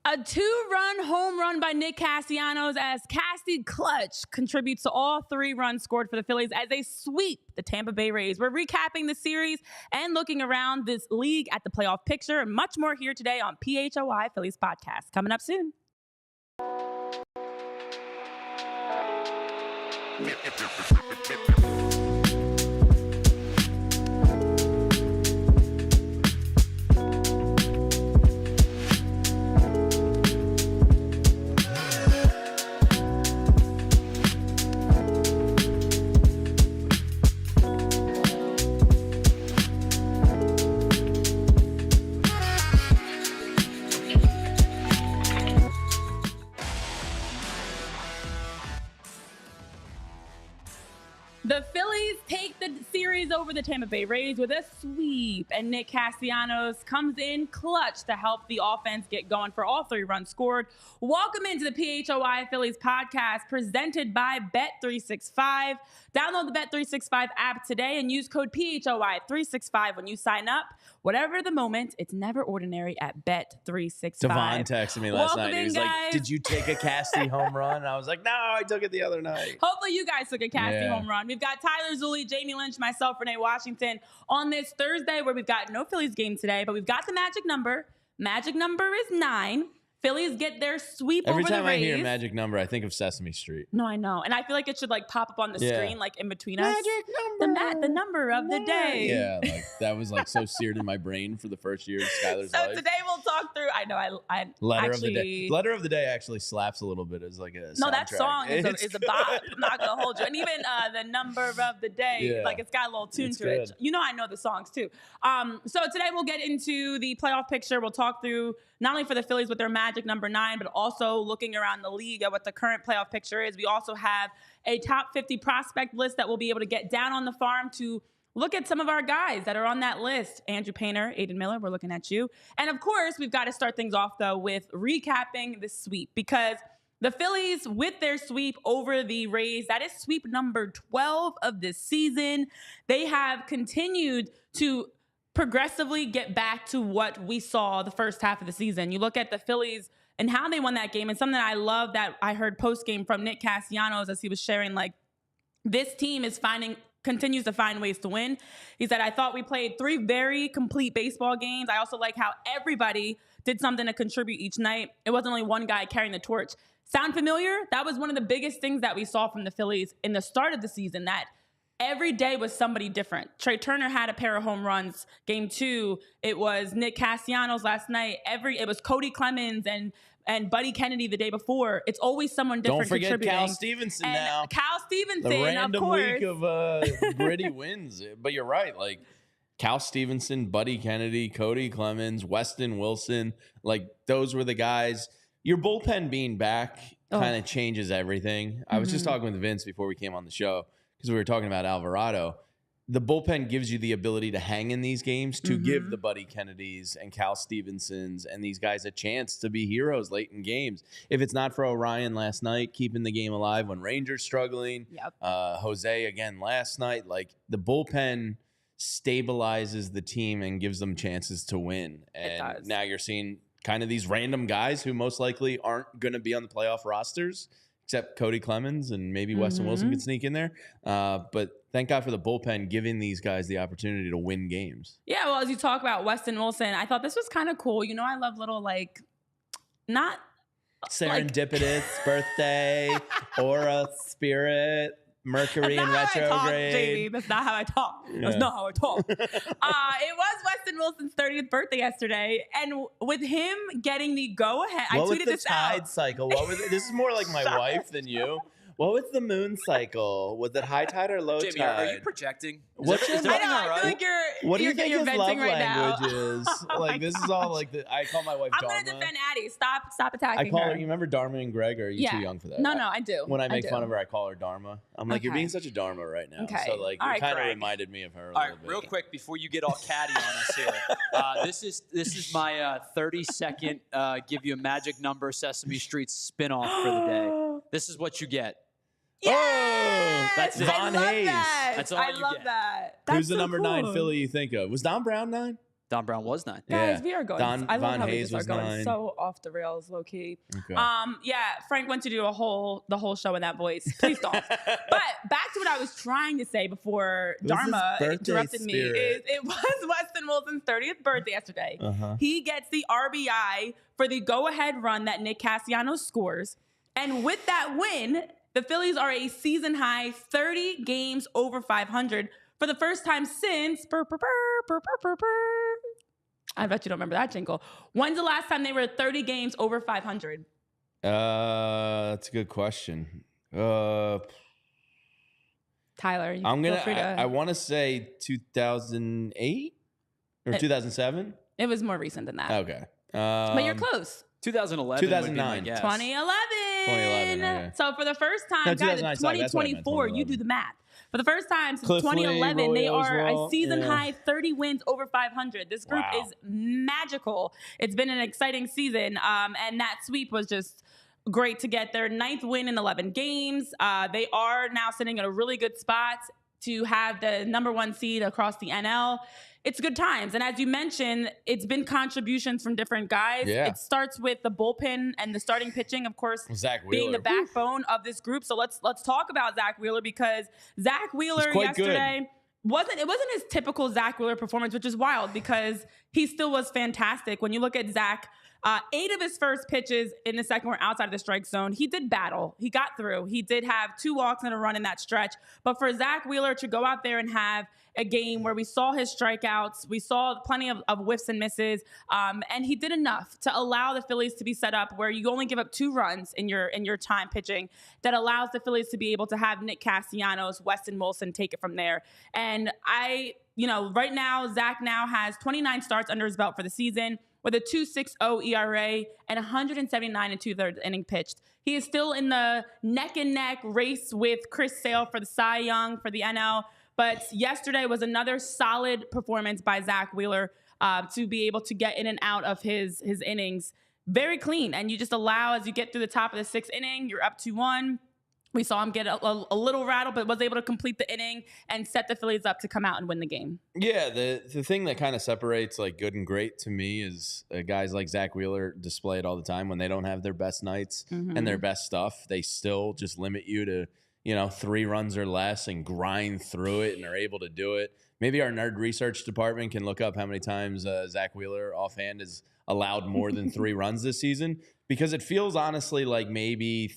A 2-run home run by Nick Castellanos as Casty clutch contributes to all 3 runs scored for the Phillies as they sweep the Tampa Bay Rays. We're recapping the series and looking around this league at the playoff picture and much more here today on PHLY Phillies podcast. Coming up soon. The Phillies take the series over the Tampa Bay Rays with a sweep, and Nick Castellanos comes in clutch to help the offense get going for all 3 runs scored. Welcome into the PHLY Phillies podcast presented by Bet365. Download the Bet365 app today and use code PHLY365 when you sign up. Whatever the moment, it's never ordinary at Bet365. Devon texted me last night. He was like, did you take a Casty home run? And I was like, no, I took it the other night. Hopefully you guys took a Casty home run. We've got Tyler Zulli, Jamie Lynch, myself, Renee Washington on this Thursday where we've got no Phillies game today, but we've got the magic number. Magic number is 9. Phillies get their sweep over the Rays. Every time I hear magic number, I think of Sesame Street. No, I know. And I feel like it should like pop up on the screen, like in between us. Magic number. The number of the day. Yeah, like that was like so seared in my brain for the first year of Skylar's life. So today we'll talk through, I know, I Letter actually, of the Day. Letter of the Day actually slaps a little bit as like a soundtrack. No, that song is a bop. I'm not going to hold you. And even the number of the day, like it's got a little tune to it. You know I know the songs too. So today we'll get into the playoff picture. We'll talk through not only for the Phillies with their magic number 9, but also looking around the league at what the current playoff picture is. We also have a top 50 prospect list that we'll be able to get down on the farm to look at some of our guys that are on that list. Andrew Painter, Aiden Miller, we're looking at you. And of course, we've got to start things off though with recapping the sweep because the Phillies with their sweep over the Rays, that is sweep number 12 of this season. They have continued to progressively get back to what we saw the first half of the season. You look at the Phillies and how they won that game, and something that I love that I heard post-game from Nick Castellanos as he was sharing, like, this team continues to find ways to win. He said, I thought we played 3 very complete baseball games. I also like how everybody did something to contribute each night. It wasn't only one guy carrying the torch. Sound familiar? That was one of the biggest things that we saw from the Phillies in the start of the season, that every day was somebody different. Trey Turner had a pair of home runs. Game 2, it was Nick Castellanos last night. It was Cody Clemens and Buddy Kennedy the day before. It's always someone different contributing. Don't forget Cal Stevenson and now. Cal Stevenson, the random of course. week of gritty wins. But you're right. Like Cal Stevenson, Buddy Kennedy, Cody Clemens, Weston Wilson. Like those were the guys. Your bullpen being back kind of changes everything. I was just talking with Vince before we came on the show, because we were talking about Alvarado. The bullpen gives you the ability to hang in these games, to give the Buddy Kennedys and Cal Stevensons and these guys a chance to be heroes late in games. If it's not for Orion last night, keeping the game alive when Rangers struggling, Jose again last night, like the bullpen stabilizes the team and gives them chances to win. And now you're seeing kind of these random guys who most likely aren't going to be on the playoff rosters, except Cody Clemens and maybe Weston Wilson could sneak in there. But thank God for the bullpen giving these guys the opportunity to win games. Yeah, well, as you talk about Weston Wilson, I thought this was kind of cool. You know, I love little, like, not serendipitous birthday, aura, spirit, Mercury in retrograde. JD. That's not how I talk. That's not how I talk. It was Weston Wilson's 30th birthday yesterday, and with him getting the go-ahead, I tweeted this out. What was the tide cycle? What was it? This is more like my wife than you. What was the moon cycle? Was it high tide or low Jamie, tide? are you projecting? What's I know. I feel like what do you think his love language is? Like this is all like I call my wife Dharma. I'm gonna defend Addie. Stop attacking I call her. her. You remember Dharma and Greg? Or are you too young for that? No, I do. When I make fun of her, I call her Dharma. I'm like, you're being such a Dharma right now. Okay. So like, you kind of reminded me of her. All right, real quick before you get all catty on us here, this is my 30-second give you a magic number Sesame Street spinoff for the day. This is what you get. Yes! Oh, that's Von Hayes. That. That's all I you love get. that. Who's the so number cool. 9 Philly you think of? Was Don Brown 9? Don Brown was 9. Guys, we are going. I love how we Hayes just are going 9. so off the rails, low key. Okay. Yeah, Frank went to do the whole show in that voice. Please don't. But back to what I was trying to say before Dharma interrupted me. It was Weston Wilson's 30th birthday yesterday. He gets the RBI for the go-ahead run that Nick Castellanos scores. And with that win, the Phillies are a season-high 30 games over 500 for the first time since... I bet you don't remember that jingle. When's the last time they were 30 games over 500? That's a good question. Tyler, I want to say 2008 or 2007. It was more recent than that. Okay. But you're close. 2011. 2009. 2011. Okay. So for the first time, guys, it's 2024. You do the math. For the first time since 2011, they are a season-high 30 wins over 500. This group is magical. It's been an exciting season, and that sweep was just great to get their 9th win in 11 games. They are now sitting at a really good spot to have the #1 seed across the NL. It's good times. And as you mentioned, it's been contributions from different guys. Yeah. It starts with the bullpen and the starting pitching, of course, Zach Wheeler being the backbone of this group. So let's talk about Zach Wheeler, because Zach Wheeler yesterday wasn't his typical Zach Wheeler performance, which is wild because he still was fantastic. When you look at Zach, 8 of his first pitches in the second were outside of the strike zone. He did battle. He got through. He did have 2 walks and a run in that stretch. But for Zach Wheeler to go out there and have a game where we saw his strikeouts, we saw plenty of whiffs and misses, and he did enough to allow the Phillies to be set up where you only give up 2 runs in your time pitching. That allows the Phillies to be able to have Nick Castellanos, Weston Wilson take it from there. And right now, Zach now has 29 starts under his belt for the season, with a 2.60 ERA and 179 2/3 inning pitched. He is still in the neck-and-neck race with Chris Sale for the Cy Young for the NL. But yesterday was another solid performance by Zach Wheeler to be able to get in and out of his innings very clean. And you just allow, as you get through the top of the 6th inning, you're up 2-1. We saw him get a little rattled, but was able to complete the inning and set the Phillies up to come out and win the game. Yeah, the thing that kind of separates like good and great to me is guys like Zach Wheeler display it all the time. When they don't have their best nights and their best stuff, they still just limit you to 3 runs or less and grind through it, and are able to do it. Maybe our nerd research department can look up how many times Zach Wheeler offhand has allowed more than 3 runs this season, because it feels honestly like maybe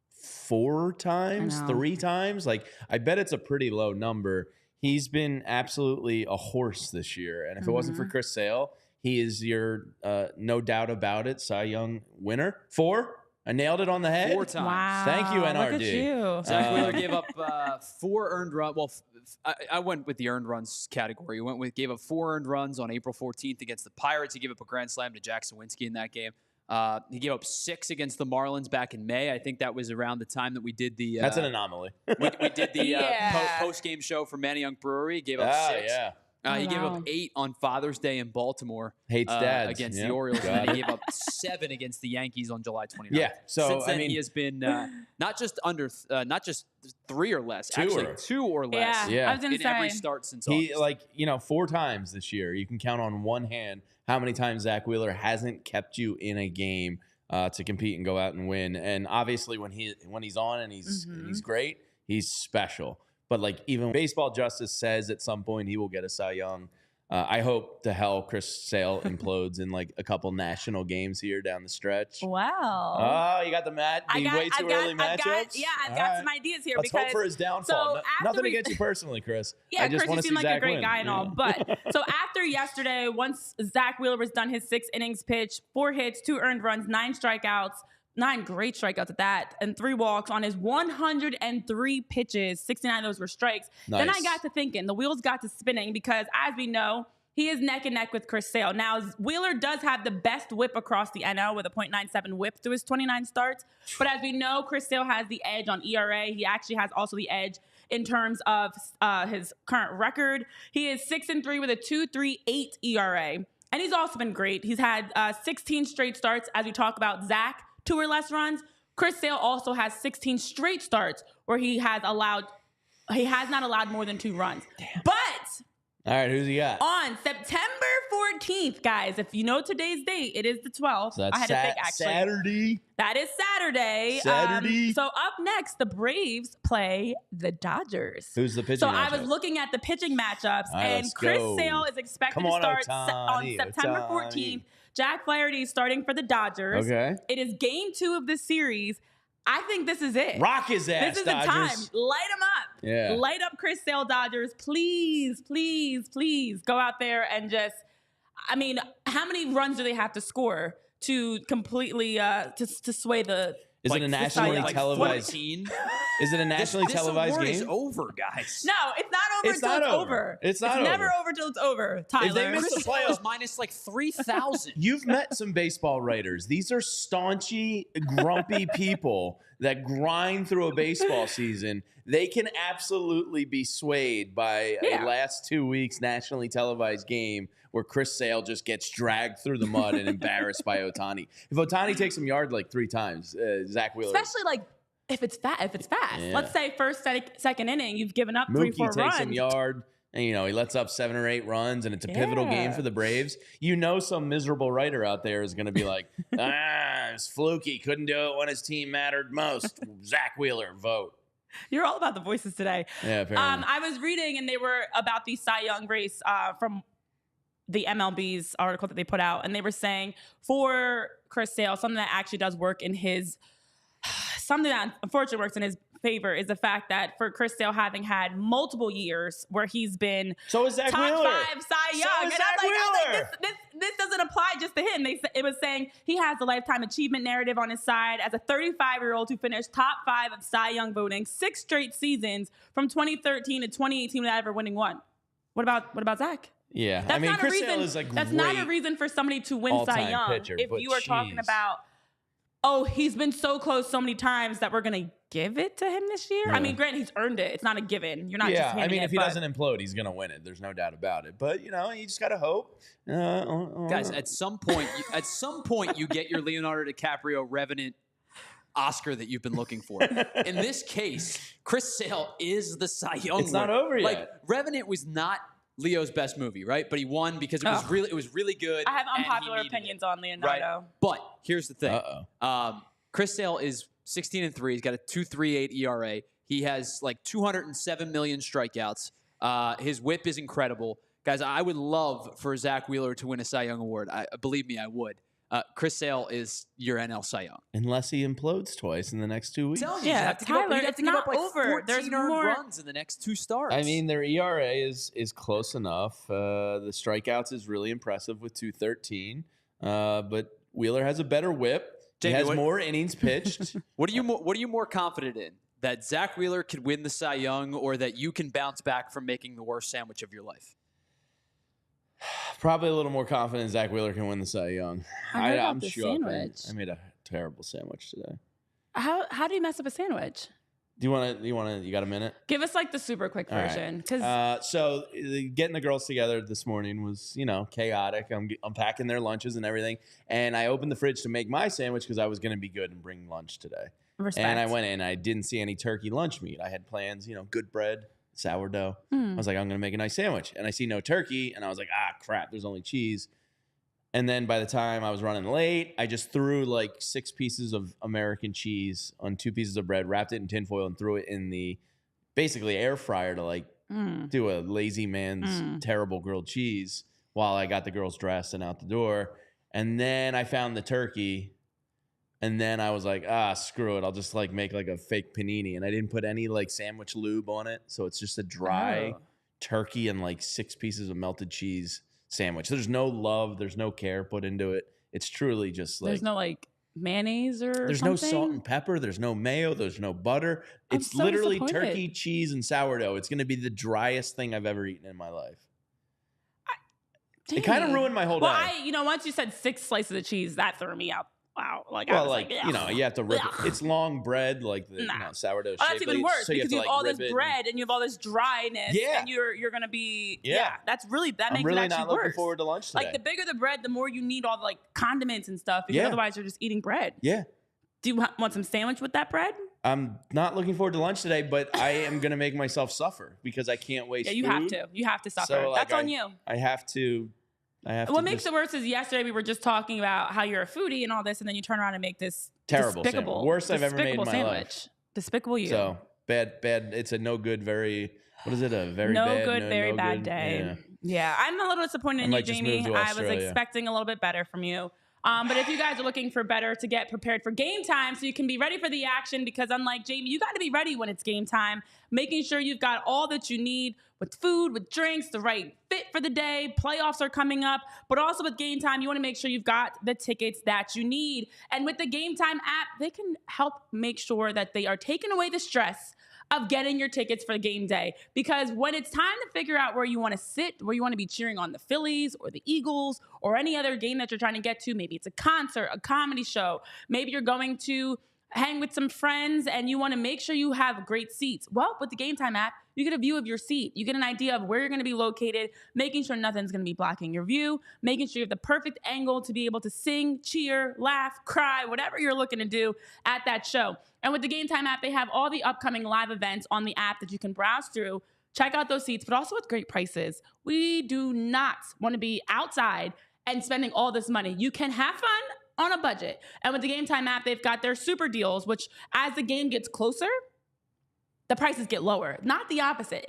4 times, 3 times. Like, I bet it's a pretty low number. He's been absolutely a horse this year. And if it wasn't for Chris Sale, he is your, no doubt about it, Cy Young winner. 4? I nailed it on the head. 4 times. Wow. Thank you, NRD. Look at you. Zach Wheeler gave up 4 earned runs. Well, I went with the earned runs category. Gave up 4 earned runs on April 14th against the Pirates. He gave up a grand slam to Jack Sawinski in that game. He gave up 6 against the Marlins back in May. I think that was around the time that we did the... That's an anomaly. We did the post-game show for Manny Young Brewery. He gave up 6. Yeah. He gave up 8 on Father's Day in Baltimore. Hates dads. Against the Orioles. And then he gave up 7 against the Yankees on July 29th. Yeah. So, since then, he has been not just 3 or less. 2 or less. Yeah. I was going to in say. every start since he, August. 4 times this year. You can count on one hand how many times Zach Wheeler hasn't kept you in a game to compete and go out and win. And obviously when he's on and he's great, he's special. But even baseball justice says at some point he will get a Cy Young. I hope to hell Chris Sale implodes in a couple national games here down the stretch. Wow. Oh, you got the way too early matchups? I've got some ideas here. Let's hope for his downfall. Nothing against you personally, Chris. Yeah, I just Chris, you seem like Zach a great win. guy and all. But so after yesterday, once Zach Wheeler was done his 6 innings pitch, 4 hits, 2 earned runs, 9 strikeouts, 9 great strikeouts at that, and 3 walks on his 103 pitches. 69 of those were strikes. Nice. Then I got to thinking, the wheels got to spinning, because as we know, he is neck and neck with Chris Sale. Now, Wheeler does have the best whip across the NL with a .97 whip through his 29 starts. But as we know, Chris Sale has the edge on ERA. He actually has also the edge in terms of his current record. He is 6-3 with a 2.38 ERA. And he's also been great. He's had 16 straight starts, as we talk about Zach, 2 or less runs. Chris Sale also has 16 straight starts where he has not allowed more than 2 runs. Damn. But All right, who's he got? On September 14th, guys, if you know today's date, it is the 12th. So that's I had to think, actually. Saturday. That is Saturday. So up next, the Braves play the Dodgers. Who's the pitching So matchup? I was looking at the pitching matchups, right, and let's Chris go. Sale is expected to Come on, start Ohtani, on September Ohtani. 14th. Jack Flaherty is starting for the Dodgers. Okay. It is game 2 of this series. I think this is it. Rock his ass, This is Dodgers. the time. Light them up. Yeah. Light up Chris Sale, Dodgers. Please, please, please go out there and just, I mean, how many runs do they have to score to completely to sway the Is it a nationally televised? 14? Is it a nationally televised this game? Is over, guys. No, it's not over until it's over. It's not never over. over till it's over, Tyler. If they miss the Chris Sale is playoffs, minus like 3,000. you've met some baseball writers. These are staunchy, grumpy people that grind through a baseball season. They can absolutely be swayed by a last 2 weeks nationally televised game where Chris Sale just gets dragged through the mud and embarrassed by Ohtani. If Ohtani takes him yard like 3 times, Zach Wheeler. Especially like if it's fast. Yeah. Let's say first, second inning, you've given up Mookie 3-4 runs. takes him yard, and he lets up 7 or 8 runs, and it's a pivotal game for the Braves. Some miserable writer out there is going to be like, it's fluky, couldn't do it when his team mattered most. Zach Wheeler, vote. You're all about the voices today. Yeah, apparently. I was reading, and they were about the Cy Young race from the MLB's article that they put out, and they were saying for Chris Sale, something that actually does work in his, something that unfortunately works in his favor is the fact that for Chris Sale having had multiple years where he's been So is Zach top Wheeler. 5 Cy Young. So is Zach I'm Wheeler. like, this doesn't apply just to him. It was saying he has the lifetime achievement narrative on his side as a 35-year-old who finished top 5 of Cy Young voting 6 straight seasons from 2013 to 2018 without ever winning one. What about Zach? Yeah, That's not Chris a reason, Sale is like that's not a reason for somebody to win Cy Young. Pitcher, if you are talking about, he's been so close so many times that we're going to give it to him this year. Yeah. I mean, granted, he's earned it. It's not a given. You're not just handing it. If he doesn't implode, he's going to win it. There's no doubt about it. But, you just got to hope. Guys, at some point, you get your Leonardo DiCaprio Revenant Oscar that you've been looking for. In this case, Chris Sale is the Cy Young. It's not over yet. Like, Revenant was not Leo's best movie, right? But he won because it was really good. I have unpopular opinions on Leonardo. Right? But here's the thing. Chris Sale is 16-3. He's got a 2.38 ERA. He has like 207 million strikeouts. His whip is incredible. Guys, I would love for Zach Wheeler to win a Cy Young Award. Believe me, I would. Chris Sale is your NL Cy Young. Unless he implodes twice in the next 2 weeks. Yeah, Tyler, it's not over. There's more runs in the next 2 starts. I mean, their ERA is close enough. The strikeouts is really impressive with 213. But Wheeler has a better whip. He has more innings pitched. What are you more confident in? That Zach Wheeler could win the Cy Young, or that you can bounce back from making the worst sandwich of your life? Probably a little more confident Zach Wheeler can win the Cy Young. I'm sure. Sandwich. I made a terrible sandwich today. How do you mess up a sandwich? You got a minute? Give us like the super quick version. So getting the girls together this morning was, chaotic. I'm unpacking their lunches and everything. And I opened the fridge to make my sandwich because I was going to be good and bring lunch today. Respect. And I went in. I didn't see any turkey lunch meat. I had plans, good bread, sourdough. I was like, I'm going to make a nice sandwich. And I see no turkey. And I was like, crap, there's only cheese. And then by the time I was running late, I just threw like 6 pieces of American cheese on 2 pieces of bread, wrapped it in tinfoil, and threw it in the basically air fryer to like do a lazy man's terrible grilled cheese while I got the girls dressed and out the door. And then I found the turkey. And then I was like, screw it. I'll just like make like a fake panini. And I didn't put any like sandwich lube on it. So it's just a dry turkey and like 6 pieces of melted cheese sandwich. There's no love. There's no care put into it. It's truly just like. There's no like mayonnaise or There's something? no salt and pepper. There's no mayo. There's no butter. It's so literally disappointed. turkey, cheese, and sourdough. It's going to be the driest thing I've ever eaten in my life. It kind of ruined my whole day. Once you said 6 slices of cheese, that threw me out. Wow. You have to rip it. It's long bread, like the sourdough shape. Oh, that's even worse so because you have all this rip it bread and you have all this dryness. Yeah. And you're going to be. Yeah. That makes I'm it actually really not looking worse. forward to lunch today. Like the bigger the bread, the more you need all the like condiments and stuff because otherwise you're just eating bread. Yeah. Do you want some sandwich with that bread? I'm not looking forward to lunch today, but I am going to make myself suffer because I can't waste food. You have to. You have to suffer. So, That's on you. I have to. What makes it worse is yesterday we were just talking about how you're a foodie and all this, and then you turn around and make this terrible despicable, sandwich. Worst I've ever made in my sandwich. life. Despicable you. So bad. It's a no good, very. What is it? A very no bad, good, no, very no bad good? day. Yeah, I'm a little disappointed in you, Jamie. I was expecting a little bit better from you. But if you guys are looking for better to get prepared for game time so you can be ready for the action, because unlike Jamie, you got to be ready when it's game time, making sure you've got all that you need with food, with drinks, the right fit for the day. Playoffs are coming up, but also with game time, you want to make sure you've got the tickets that you need. And with the Game Time app, they can help make sure that they are taking away the stress of getting your tickets for the game day. Because when it's time to figure out where you want to sit, where you want to be cheering on the Phillies or the Eagles or any other game that you're trying to get to, maybe it's a concert, a comedy show, maybe you're going to hang with some friends and you want to make sure you have great seats. Well, with the Game Time app, you get a view of your seat. You get an idea of where you're going to be located, making sure nothing's going to be blocking your view, making sure you have the perfect angle to be able to sing, cheer, laugh, cry, whatever you're looking to do at that show. And with the Game Time app, they have all the upcoming live events on the app that you can browse through, check out those seats, but also with great prices. We do not want to be outside and spending all this money. You can have fun on a budget. And with the Game Time app, they've got their super deals, which as the game gets closer, the prices get lower. Not the opposite.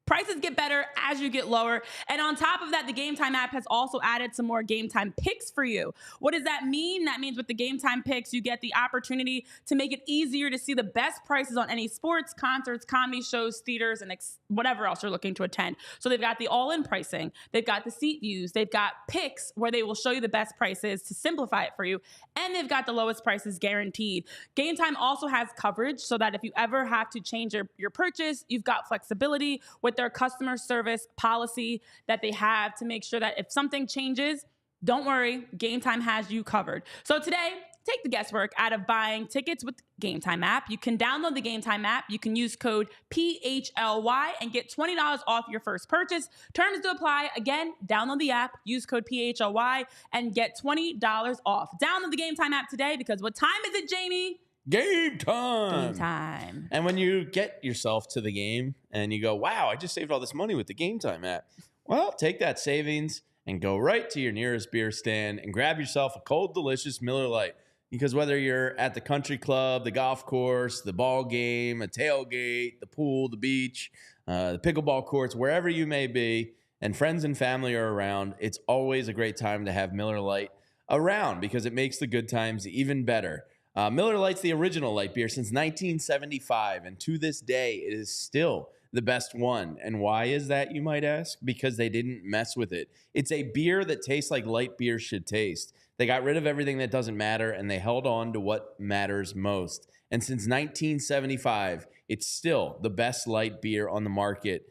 Prices get better as you get lower. And on top of that, the Game Time app has also added some more Game Time picks for you. What does that mean? That means with the Game Time picks, you get the opportunity to make it easier to see the best prices on any sports, concerts, comedy shows, theaters, and whatever else you're looking to attend. So they've got the all-in pricing. They've got the seat views. They've got picks where they will show you the best prices to simplify it for you. And they've got the lowest prices guaranteed. Game Time also has coverage so that if you ever have to change your purchase, you've got flexibility with their customer service policy that they have to make sure that if something changes, don't worry, Game Time has you covered. So today, take the guesswork out of buying tickets with the Game Time app. You can download the Game Time app. You can use code PHLY and get $20 off your first purchase. Terms to apply. Again, download the app, use code PHLY, and get $20 off. Download the Game Time app today because what time is it, Jamie? Game time. Game time. And when you get yourself to the game and you go, wow, I just saved all this money with the Game Time app. Well, take that savings and go right to your nearest beer stand and grab yourself a cold, delicious Miller Lite. Because whether you're at the country club, the golf course, the ball game, a tailgate, the pool, the beach, the pickleball courts, wherever you may be, and friends and family are around, it's always a great time to have Miller Lite around because it makes the good times even better. Miller Lite's the original light beer since 1975, and to this day, it is still the best one. And why is that, you might ask? Because they didn't mess with it. It's a beer that tastes like light beer should taste. They got rid of everything that doesn't matter, and they held on to what matters most. And since 1975, it's still the best light beer on the market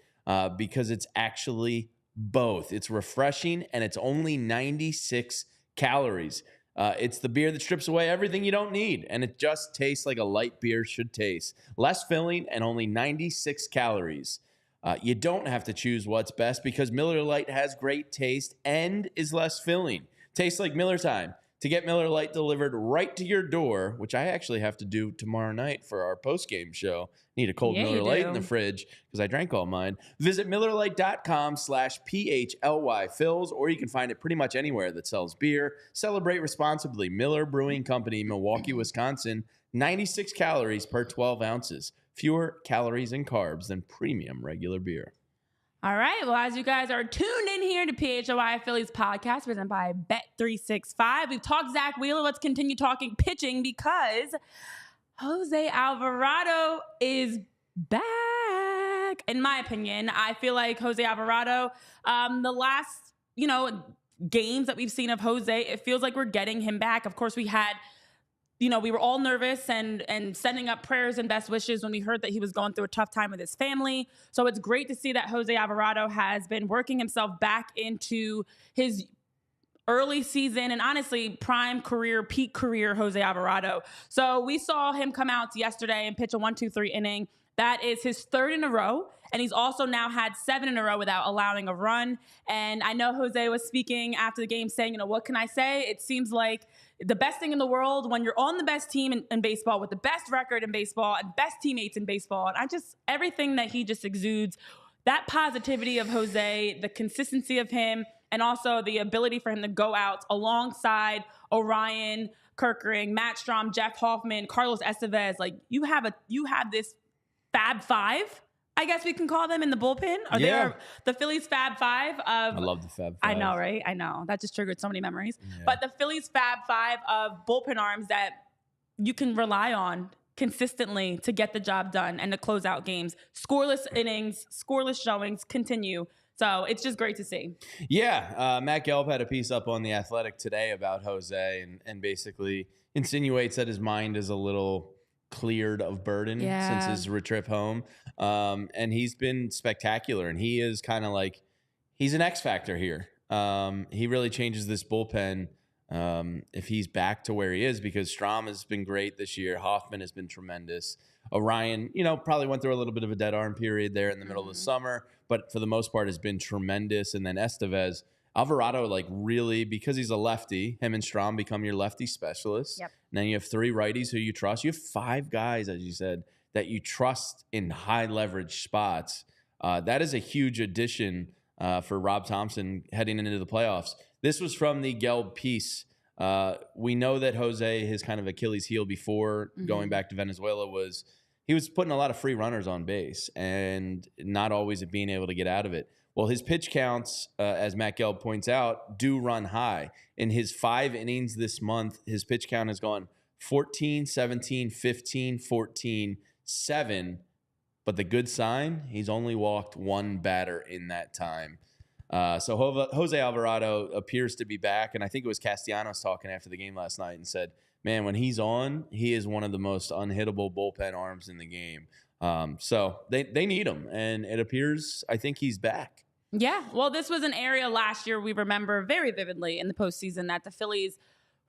because it's actually both. It's refreshing, and it's only 96 calories. It's the beer that strips away everything you don't need, and it just tastes like a light beer should taste. Less filling and only 96 calories. You don't have to choose what's best because Miller Lite has great taste and is less filling. Tastes like Miller time. To get Miller Lite delivered right to your door, which I actually have to do tomorrow night for our post-game show. Need a cold Miller Lite in the fridge because I drank all mine. Visit MillerLite.com/PHLY-Phils, or you can find it pretty much anywhere that sells beer. Celebrate responsibly. Miller Brewing Company, Milwaukee, Wisconsin. 96 calories per 12 ounces. Fewer calories and carbs than premium regular beer. All right. Well, as you guys are tuned in here to PHLY Phillies podcast presented by Bet365, we've talked Zach Wheeler. Let's continue talking pitching because Jose Alvarado is back. In my opinion, I feel like Jose Alvarado, the last, games that we've seen of Jose, it feels like we're getting him back. Of course, we had, we were all nervous and sending up prayers and best wishes when we heard that he was going through a tough time with his family. So it's great to see that Jose Alvarado has been working himself back into his early season and honestly prime career, peak career Jose Alvarado. So we saw him come out yesterday and pitch a 1-2-3 inning. That is his third in a row. And he's also now had 7 in a row without allowing a run. And I know Jose was speaking after the game saying, what can I say? It seems like the best thing in the world when you're on the best team in baseball with the best record in baseball and best teammates in baseball. And everything that he just exudes, that positivity of Jose, the consistency of him, and also the ability for him to go out alongside Orion, Kerkering, Matt Strahm, Jeff Hoffman, Carlos Estevez. Like you have this Fab Five, I guess we can call them, in the bullpen. Are they the Phillies Fab Five of? I love the Fab Five. I know, right? I know. That just triggered so many memories. Yeah. But the Phillies Fab Five of bullpen arms that you can rely on consistently to get the job done and to close out games. Scoreless innings, scoreless showings continue. So it's just great to see. Yeah. Matt Gelb had a piece up on The Athletic today about Jose and basically insinuates that his mind is a little cleared of burden since his trip home. And he's been spectacular. And he is kind of like, he's an X factor here. He really changes this bullpen if he's back to where he is, because Strahm has been great this year. Hoffman has been tremendous. Orion, probably went through a little bit of a dead arm period there in the middle of the summer, but for the most part has been tremendous. And then Estevez, Alvarado, like really, because he's a lefty, him and Strahm become your lefty specialists. Yep. And then you have 3 righties who you trust. You have 5 guys, as you said, that you trust in high leverage spots. That is a huge addition for Rob Thompson heading into the playoffs. This was from the Gelb piece. We know that Jose, his kind of Achilles heel before going back to Venezuela was he was putting a lot of free runners on base and not always being able to get out of it. Well, his pitch counts, as Matt Gelb points out, do run high. In his 5 innings this month, his pitch count has gone 14, 17, 15, 14, 7. But the good sign, he's only walked 1 batter in that time. So Jose Alvarado appears to be back, and I think it was Castellanos talking after the game last night and said, man, when he's on, he is one of the most unhittable bullpen arms in the game. So they need him, and it appears, I think he's back. Yeah, well, this was an area last year we remember very vividly in the postseason that the Phillies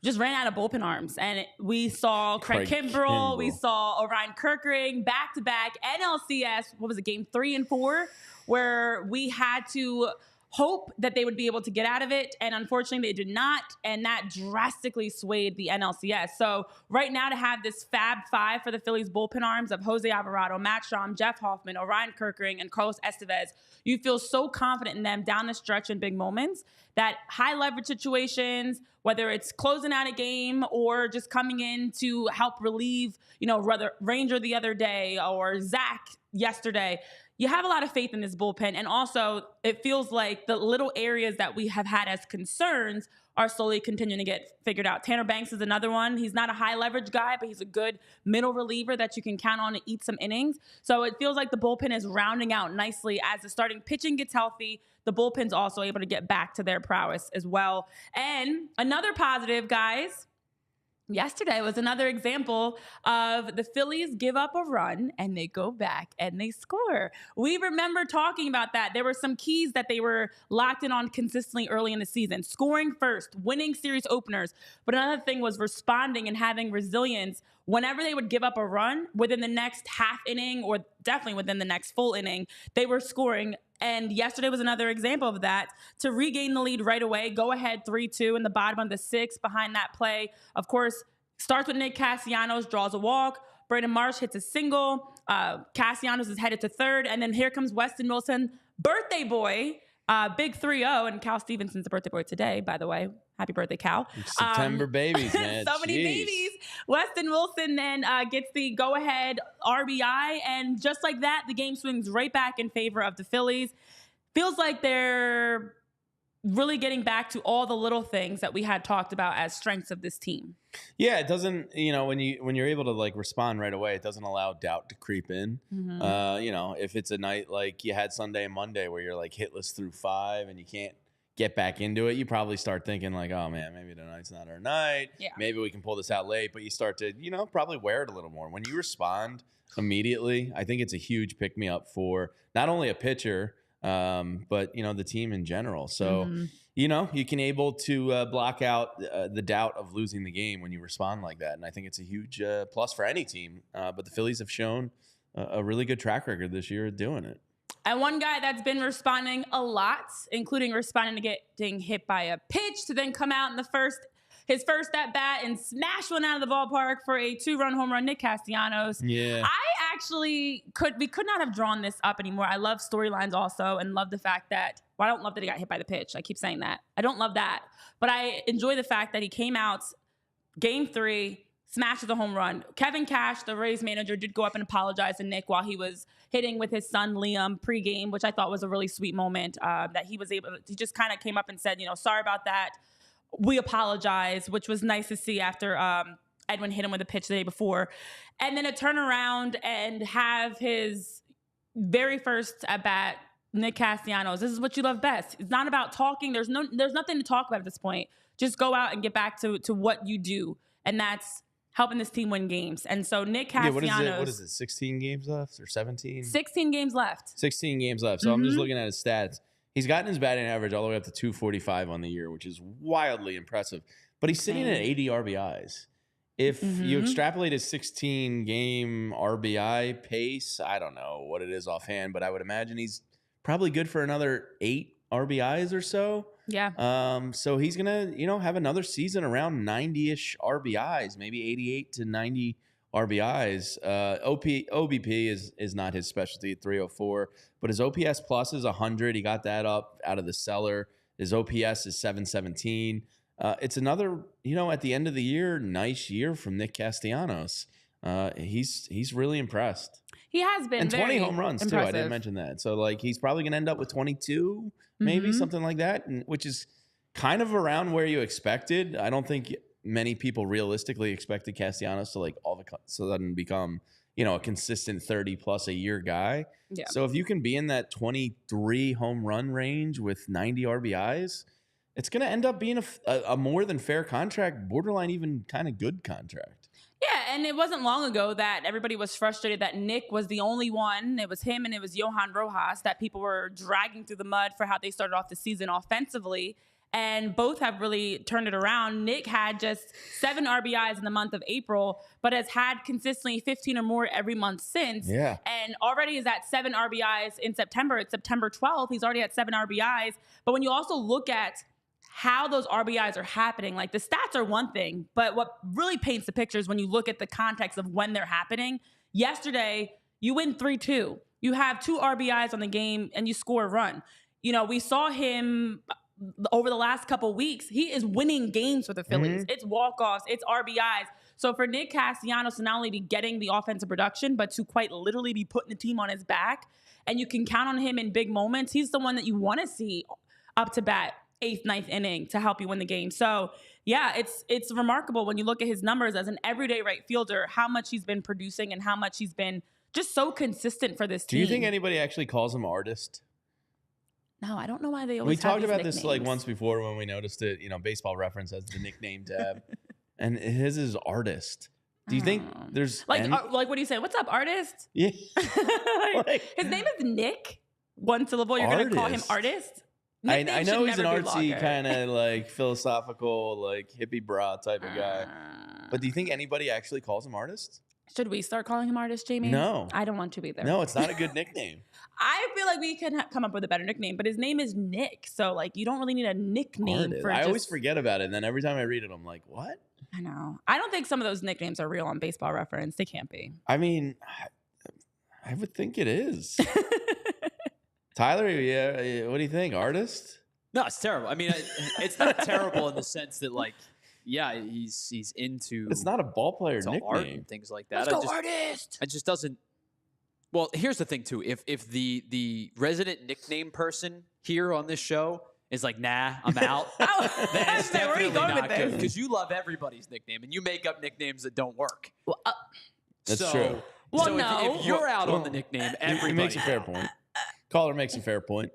just ran out of bullpen arms. And we saw Craig Kimbrell, we saw Orion Kerkering, back-to-back NLCS, what was it, game 3 and 4, where we had to hope that they would be able to get out of it, and unfortunately they did not, and that drastically swayed the NLCS. So right now to have this Fab Five for the Phillies bullpen arms of Jose Alvarado, Matt Strahm, Jeff Hoffman, Orion Kerkering, and Carlos Estevez, you feel so confident in them down the stretch in big moments that high leverage situations, whether it's closing out a game or just coming in to help relieve, whether Ranger the other day or Zach yesterday, you have a lot of faith in this bullpen. And also, it feels like the little areas that we have had as concerns are slowly continuing to get figured out. Tanner Banks is another one. He's not a high leverage guy, but he's a good middle reliever that you can count on to eat some innings. So it feels like the bullpen is rounding out nicely as the starting pitching gets healthy. The bullpen's also able to get back to their prowess as well. And another positive, guys, yesterday was another example of the Phillies give up a run and they go back and they score. We remember talking about that. There were some keys that they were locked in on consistently early in the season. Scoring first, winning series openers. But another thing was responding and having resilience. Whenever they would give up a run, within the next half inning or definitely within the next full inning, they were scoring. And yesterday was another example of that. To regain the lead right away, go ahead 3-2 in the bottom of the 6th behind that play. Of course, starts with Nick Castellanos, draws a walk. Braden Marsh hits a single. Castellanos is headed to third. And then here comes Weston Wilson, birthday boy, big 3-0. And Cal Stevenson's the birthday boy today, by the way. Happy birthday, Cal. September babies, man. So many babies. Weston Wilson then gets the go-ahead RBI. And just like that, the game swings right back in favor of the Phillies. Feels like they're really getting back to all the little things that we had talked about as strengths of this team. Yeah, it doesn't, when you're able to like respond right away, it doesn't allow doubt to creep in. If it's a night like you had Sunday and Monday where you're like hitless through 5 and you can't get back into it, you probably start thinking like, oh man, maybe tonight's not our night. Yeah. Maybe we can pull this out late, but you start to, probably wear it a little more. When you respond immediately, I think it's a huge pick me up for not only a pitcher, but the team in general. So, you can able to block out the doubt of losing the game when you respond like that. And I think it's a huge plus for any team. But the Phillies have shown a really good track record this year at doing it. And one guy that's been responding a lot, including responding to getting hit by a pitch, to then come out in his first at bat and smash one out of the ballpark for a 2-run home run, Nick Castellanos. Yeah. I actually we could not have drawn this up anymore. I love storylines also, and love the fact that, well, I don't love that he got hit by the pitch. I keep saying that. I don't love that. But I enjoy the fact that he came out game 3, smashes a home run. Kevin Cash, the Rays manager, did go up and apologize to Nick while he was hitting with his son Liam pregame, which I thought was a really sweet moment. That he just kind of came up and said, sorry about that. We apologize, which was nice to see after Edwin hit him with a pitch the day before. And then to turn around and have his very first at bat, Nick Castellanos. This is what you love best. It's not about talking. There's nothing to talk about at this point. Just go out and get back to what you do, and that's helping this team win games. And so Nick Castellanos. What is it? 16 games left or 17? 16 games left. 16 games left. So I'm just looking at his stats. He's gotten his batting average all the way up to 245 on the year, which is wildly impressive. But he's sitting at 80 RBIs. If you extrapolate his 16-game RBI pace, I don't know what it is offhand, but I would imagine he's probably good for another 8 RBIs or so. Yeah. So he's gonna, have another season around 90-ish RBIs, maybe 88 to 90 RBIs. OBP is not his specialty at 304, but his OPS plus is 100. He got that up out of the cellar. His OPS is 717. It's another, at the end of the year, nice year from Nick Castellanos. He's really impressed. He has been, and 20 very home runs impressive. too. I didn't mention that. So he's probably gonna end up with 22, maybe something like that, which is kind of around where you expected. I don't think many people realistically expected Castellanos to all of a sudden become, a consistent 30+ a year guy. Yeah. So if you can be in that 23 home run range with 90 RBIs, it's going to end up being a more than fair contract, borderline even kind of good contract. Yeah, and it wasn't long ago that everybody was frustrated that Nick was the only one. It was him and it was Johan Rojas that people were dragging through the mud for how they started off the season offensively. And both have really turned it around. Nick had just 7 RBIs in the month of April, but has had consistently 15 or more every month since. Yeah. And already is at 7 RBIs in September. It's September 12th. He's already at 7 RBIs. But when you also look at how those RBIs are happening, the stats are one thing, but what really paints the picture is when you look at the context of when they're happening. Yesterday, you win 3-2. You have 2 RBIs on the game and you score a run. We saw him over the last couple weeks. He is winning games for the Phillies. It's walk-offs, it's RBIs. So for Nick Castellanos to not only be getting the offensive production, but to quite literally be putting the team on his back, and you can count on him in big moments. He's the one that you want to see up to bat 8th, 9th inning to help you win the game. So yeah, it's remarkable when you look at his numbers as an everyday right fielder, how much he's been producing and how much he's been just so consistent for this team. Do you think anybody actually calls him artist? No, I don't know why they always We talked have about these this nicknames. once before when we noticed it. Baseball Reference has the nickname tab, and his is artist. Do you think there's like what do you say? What's up, artist? Yeah, his name is Nick. One syllable. You're gonna call him artist. I know he's an artsy kind of philosophical, hippie bra type of guy. But do you think anybody actually calls him artist? Should we start calling him artist, Jamie? No. I don't want to either. No, it's not a good nickname. I feel like we can come up with a better nickname, but his name is Nick. So, you don't really need a nickname for I always forget about it. And then every time I read it, I'm like, what? I know. I don't think some of those nicknames are real on Baseball Reference. They can't be. I mean, I would think it is. Tyler, yeah, what do you think? Artist? No, it's terrible. I mean, it's not terrible in the sense that, he's into. It's not a ball player nickname. Art and things like that. Let's go, artist. It just doesn't. Well, here's the thing too. If the resident nickname person here on this show is like, nah, I'm out, then it's definitely not good because you love everybody's nickname and you make up nicknames that don't work. Well, that's true. Well, so no. if you're out on the nickname, everybody makes a fair point. Caller makes a fair point.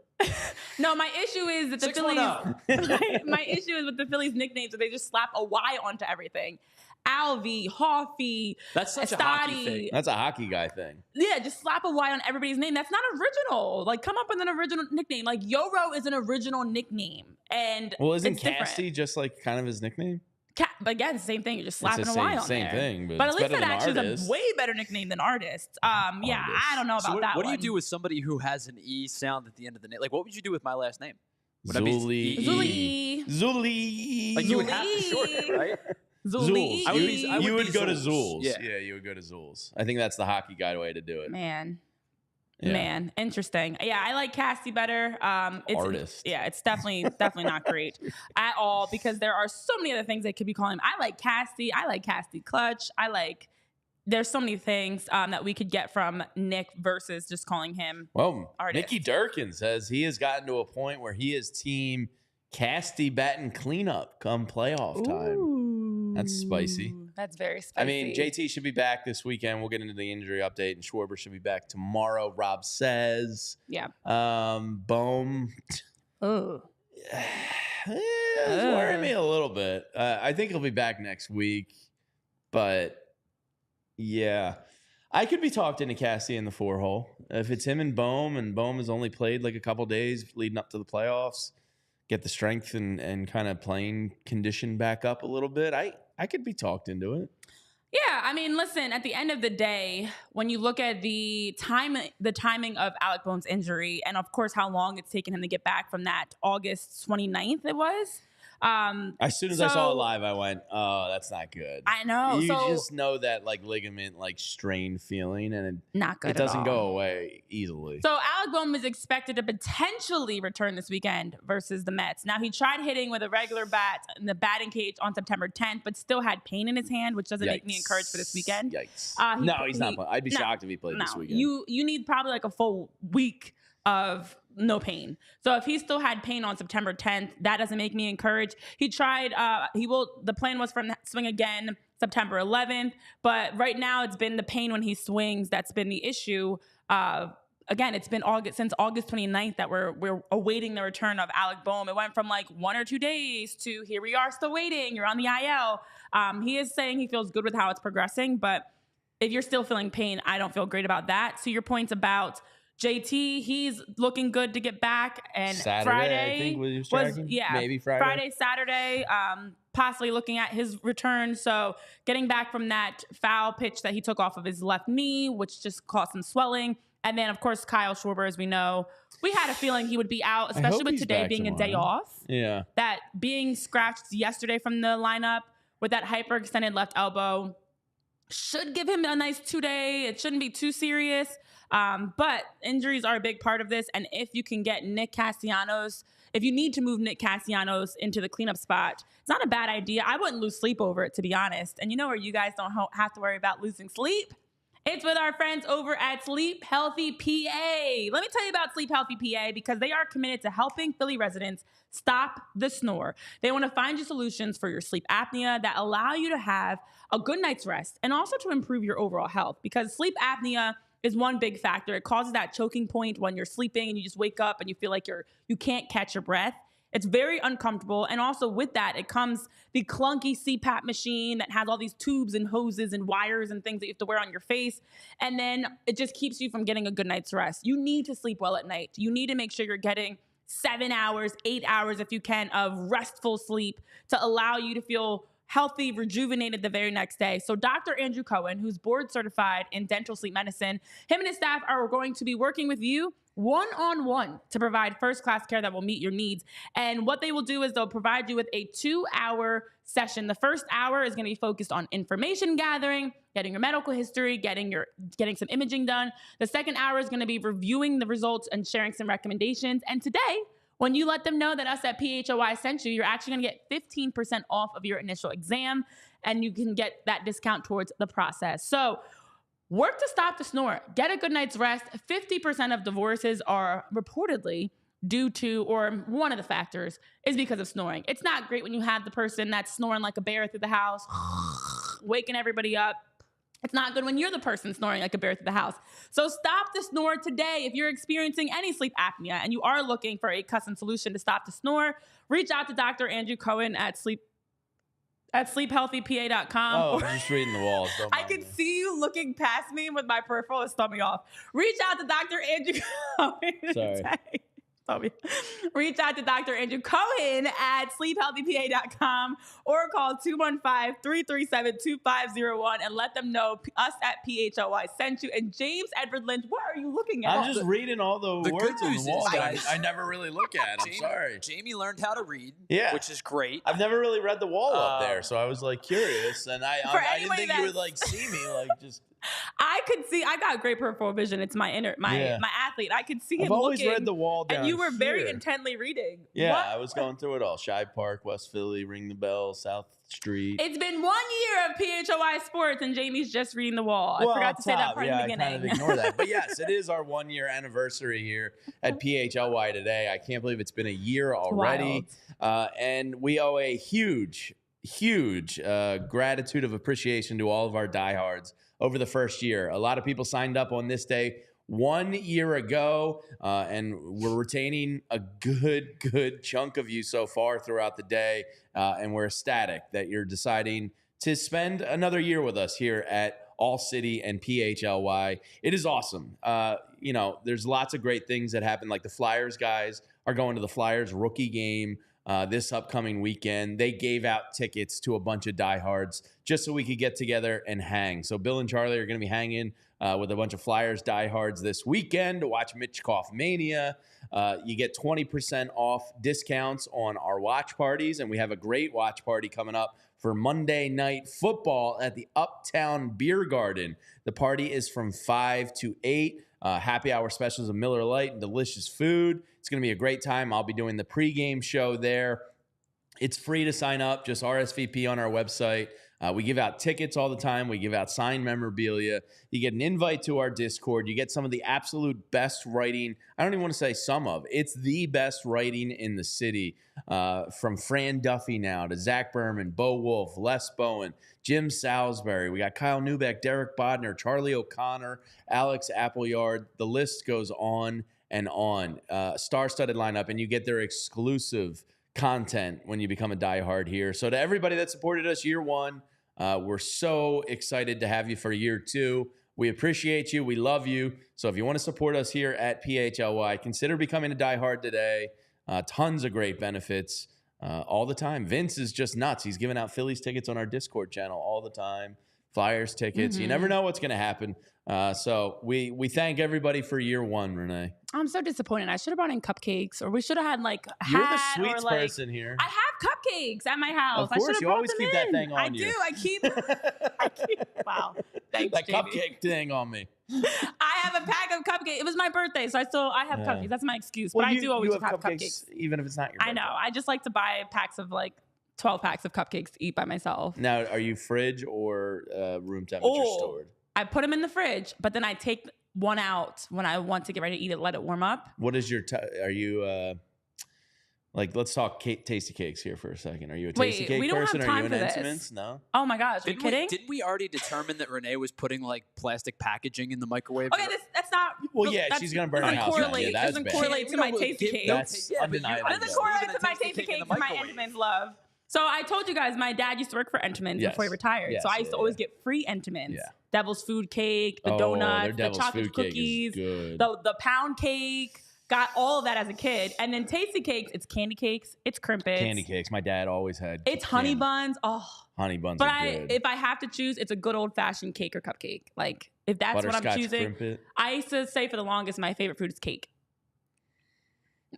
No, my issue is that the Phillies. My issue is with the Phillies nicknames that they just slap a Y onto everything. Alvy, Hoffy, that's such a hockey thing. That's a hockey guy thing. Yeah, just slap a Y on everybody's name. That's not original. Come up with an original nickname. Yoro is an original nickname, and isn't Casty just kind of his nickname? Again, same thing. You're just slapping It's a Y on same there. thing, but at it's least better that than actually artist. is a way better nickname than artist. Yeah, I don't know about that What one. do you do with somebody who has an E sound at the end of the name? Like, what would you do with my last name? Would Zulli. Zulli. Like, you would have to shorten it, right? Zulli. Zulls. You would go to Zulls. Zulls. Yeah, you would go to Zulls. I think that's the hockey guy way to do it. Man. Yeah. Man, interesting. Yeah, I like Casty better. It's, Artist. Yeah, it's definitely not great at all because there are so many other things they could be calling him. I like Casty. I like Casty Clutch. There's so many things that we could get from Nick versus just calling him artist. Nicky Durkin says he has gotten to a point where he is team Casty batting cleanup come playoff time. Ooh, That's spicy. That's very spicy. I mean, JT should be back this weekend. We'll get into the injury update, and Schwarber should be back tomorrow. Rob says. Yeah. Bohm. Oh. It's worrying me a little bit. I think he'll be back next week, but yeah, I could be talked into Cassie in the 4-hole. If it's him and Bohm has only played like a couple days leading up to the playoffs, get the strength and kind of playing condition back up a little bit, I could be talked into it. Yeah, I mean, listen, at the end of the day, when you look at the timing of Alec Bohm's injury and, of course, how long it's taken him to get back from that August 29th it was. As soon as I saw it live, I went, oh, that's not good. I know. You just know that like ligament like strain feeling, and not good. It doesn't go away easily. So Alec Bohm is expected to potentially return this weekend versus the Mets. Now, he tried hitting with a regular bat in the batting cage on September 10th, but still had pain in his hand, which doesn't make me encouraged for this weekend. Yikes. He's not playing. I'd be shocked if he played this weekend. You need probably like a full week of no pain. So if he still had pain on September 10th, that doesn't make me encouraged. He tried, the plan was for him to swing again September 11th, but right now it's been the pain when he swings that's been the issue. Again, it's been since August 29th that we're awaiting the return of Alec Bohm. It went from like 1 or 2 days to here we are still waiting. You're on the IL. He is saying he feels good with how it's progressing, but if you're still feeling pain, I don't feel great about that. So your points about JT, he's looking good to get back. And Saturday, Friday I think, was maybe Friday. Friday, Saturday, possibly looking at his return. So getting back from that foul pitch that he took off of his left knee, which just caused some swelling. And then, of course, Kyle Schwarber, as we know, we had a feeling he would be out, especially with today being a day off. Yeah. That being scratched yesterday from the lineup with that hyperextended left elbow should give him a nice 2-day. It shouldn't be too serious. But injuries are a big part of this. And if you can get Nick Castellanos, if you need to move Nick Castellanos into the cleanup spot, it's not a bad idea. I wouldn't lose sleep over it, to be honest. And you know where you guys don't have to worry about losing sleep? It's with our friends over at Sleep Healthy PA. Let me tell you about Sleep Healthy PA because they are committed to helping Philly residents stop the snore. They want to find you solutions for your sleep apnea that allow you to have a good night's rest and also to improve your overall health because sleep apnea is one big factor. It causes that choking point when you're sleeping and you just wake up and you feel like you can't catch your breath. It's very uncomfortable. And also with that, it comes the clunky CPAP machine that has all these tubes and hoses and wires and things that you have to wear on your face. And then it just keeps you from getting a good night's rest. You need to sleep well at night. You need to make sure you're getting 7 hours, 8 hours if you can of restful sleep to allow you to feel healthy, rejuvenated the very next day. So Dr. Andrew Cohen, who's board certified in dental sleep medicine, him and his staff are going to be working with you one-on-one to provide first-class care that will meet your needs. And what they will do is they'll provide you with a 2-hour session. The first hour is going to be focused on information gathering, getting your medical history, getting some imaging done. The second hour is going to be reviewing the results and sharing some recommendations. And today, when you let them know that us at PHLY sent you, you're actually going to get 15% off of your initial exam, and you can get that discount towards the process. So work to stop the snore. Get a good night's rest. 50% of divorces are reportedly due to, or one of the factors is because of snoring. It's not great when you have the person that's snoring like a bear through the house, waking everybody up. It's not good when you're the person snoring like a bear through the house. So stop the snore today. If you're experiencing any sleep apnea and you are looking for a custom solution to stop the snore, reach out to Dr. Andrew Cohen at sleephealthypa.com. Oh, I'm just reading the walls. I can see you looking past me with my peripheral. It's throwing me off. Reach out to Dr. Andrew Cohen. Sorry. Reach out to Dr. Andrew Cohen at sleephealthypa.com or call 215-337-2501 and let them know us at PHLY sent you. And James Edward Lynch, what are you looking at? I'm just reading all the words on the wall that I never really look at. I'm sorry. Jamie learned how to read, which is great. I've never really read the wall up there, so I was like curious, and I didn't think you would like see me like just. I could see. I got great peripheral vision. It's my athlete. I could see him. I've always looking, read the wall down and you were very here. intently reading. Yeah, I was going through it all. Shibe Park, West Philly, Ring the Bell, South Street. It's been 1 year of PHLY sports, and Jamie's just reading the wall. I forgot to say that part in the beginning. I kind of ignore that. But yes, it is our 1 year anniversary here at PHLY today. I can't believe it's been a year already, and we owe a huge gratitude of appreciation to all of our diehards over the first year. A lot of people signed up on this day 1 year ago, and we're retaining a good chunk of you so far throughout the day, and we're ecstatic that you're deciding to spend another year with us here at ALLCITY and PHLY. It is awesome. There's lots of great things that happen, like the Flyers guys are going to the Flyers rookie game this upcoming weekend. They gave out tickets to a bunch of diehards just so we could get together and hang. So Bill and Charlie are going to be hanging with a bunch of Flyers diehards this weekend to watch Mitchkoff Mania. You get 20% off discounts on our watch parties, and we have a great watch party coming up for Monday Night Football at the Uptown Beer Garden. The party is from 5 to 8. Happy hour specials of Miller Lite and delicious food. It's going to be a great time. I'll be doing the pregame show there. It's free to sign up. Just RSVP on our website. We give out tickets all the time. We give out signed memorabilia. You get an invite to our Discord. You get some of the absolute best writing. I don't even want to say some of. It's the best writing in the city. From Fran Duffy now to Zach Berman, Bo Wolf, Les Bowen, Jim Salisbury. We got Kyle Newbeck, Derek Bodner, Charlie O'Connor, Alex Appleyard. The list goes on and on. Star-studded lineup, and you get their exclusive content when you become a diehard here. So to everybody that supported us year one, we're so excited to have you for year two. We appreciate you. We love you. So if you want to support us here at PHLY, consider becoming a diehard today. Tons of great benefits all the time. Vince is just nuts. He's giving out Phillies tickets on our Discord channel all the time. Flyers tickets. You never know what's going to happen. So we thank everybody for year one, Renee. I'm so disappointed. I should have brought in cupcakes, or we should have had like a You're the hat sweets or, like, person here. I have cupcakes at my house. Of course, you always keep that thing on I you. do. I keep. Wow. Thanks, that Jamie. cupcake thing on me. I have a pack of cupcakes. It was my birthday, so I have cupcakes. That's my excuse. But I do always have cupcakes. Even if it's not your birthday. I know. I just like to buy packs of 12 packs of cupcakes to eat by myself. Now, are you fridge or room temperature stored? I put them in the fridge, but then I take one out when I want to get ready to eat it, let it warm up. What is your, are you, let's talk tasty cakes here for a second. Are you a tasty cake person? Are you an Entenmann's? No? Oh my gosh, are you kidding? Didn't we already determine that Renee was putting plastic packaging in the microwave? Okay, that's not. Well, yeah, she's going to burn her house down. Yeah, that doesn't correlate to my tasty cake. That's undeniable. It doesn't correlate to my tasty cake and my Entenmann's love. So I told you guys, my dad used to work for Entenmann's before he retired. So I used to always get free Entenmann's. Yeah. Devil's food cake, the donuts, the chocolate cookies, the pound cake. Got all of that as a kid. And then tasty cakes, it's candy cakes, it's crimpets. Candy cakes. My dad always had. It's honey buns. Oh. Honey buns are good. If I have to choose, it's a good old-fashioned cake or cupcake. Like, if that's what I'm choosing. Crimpet. I used to say for the longest, my favorite food is cake.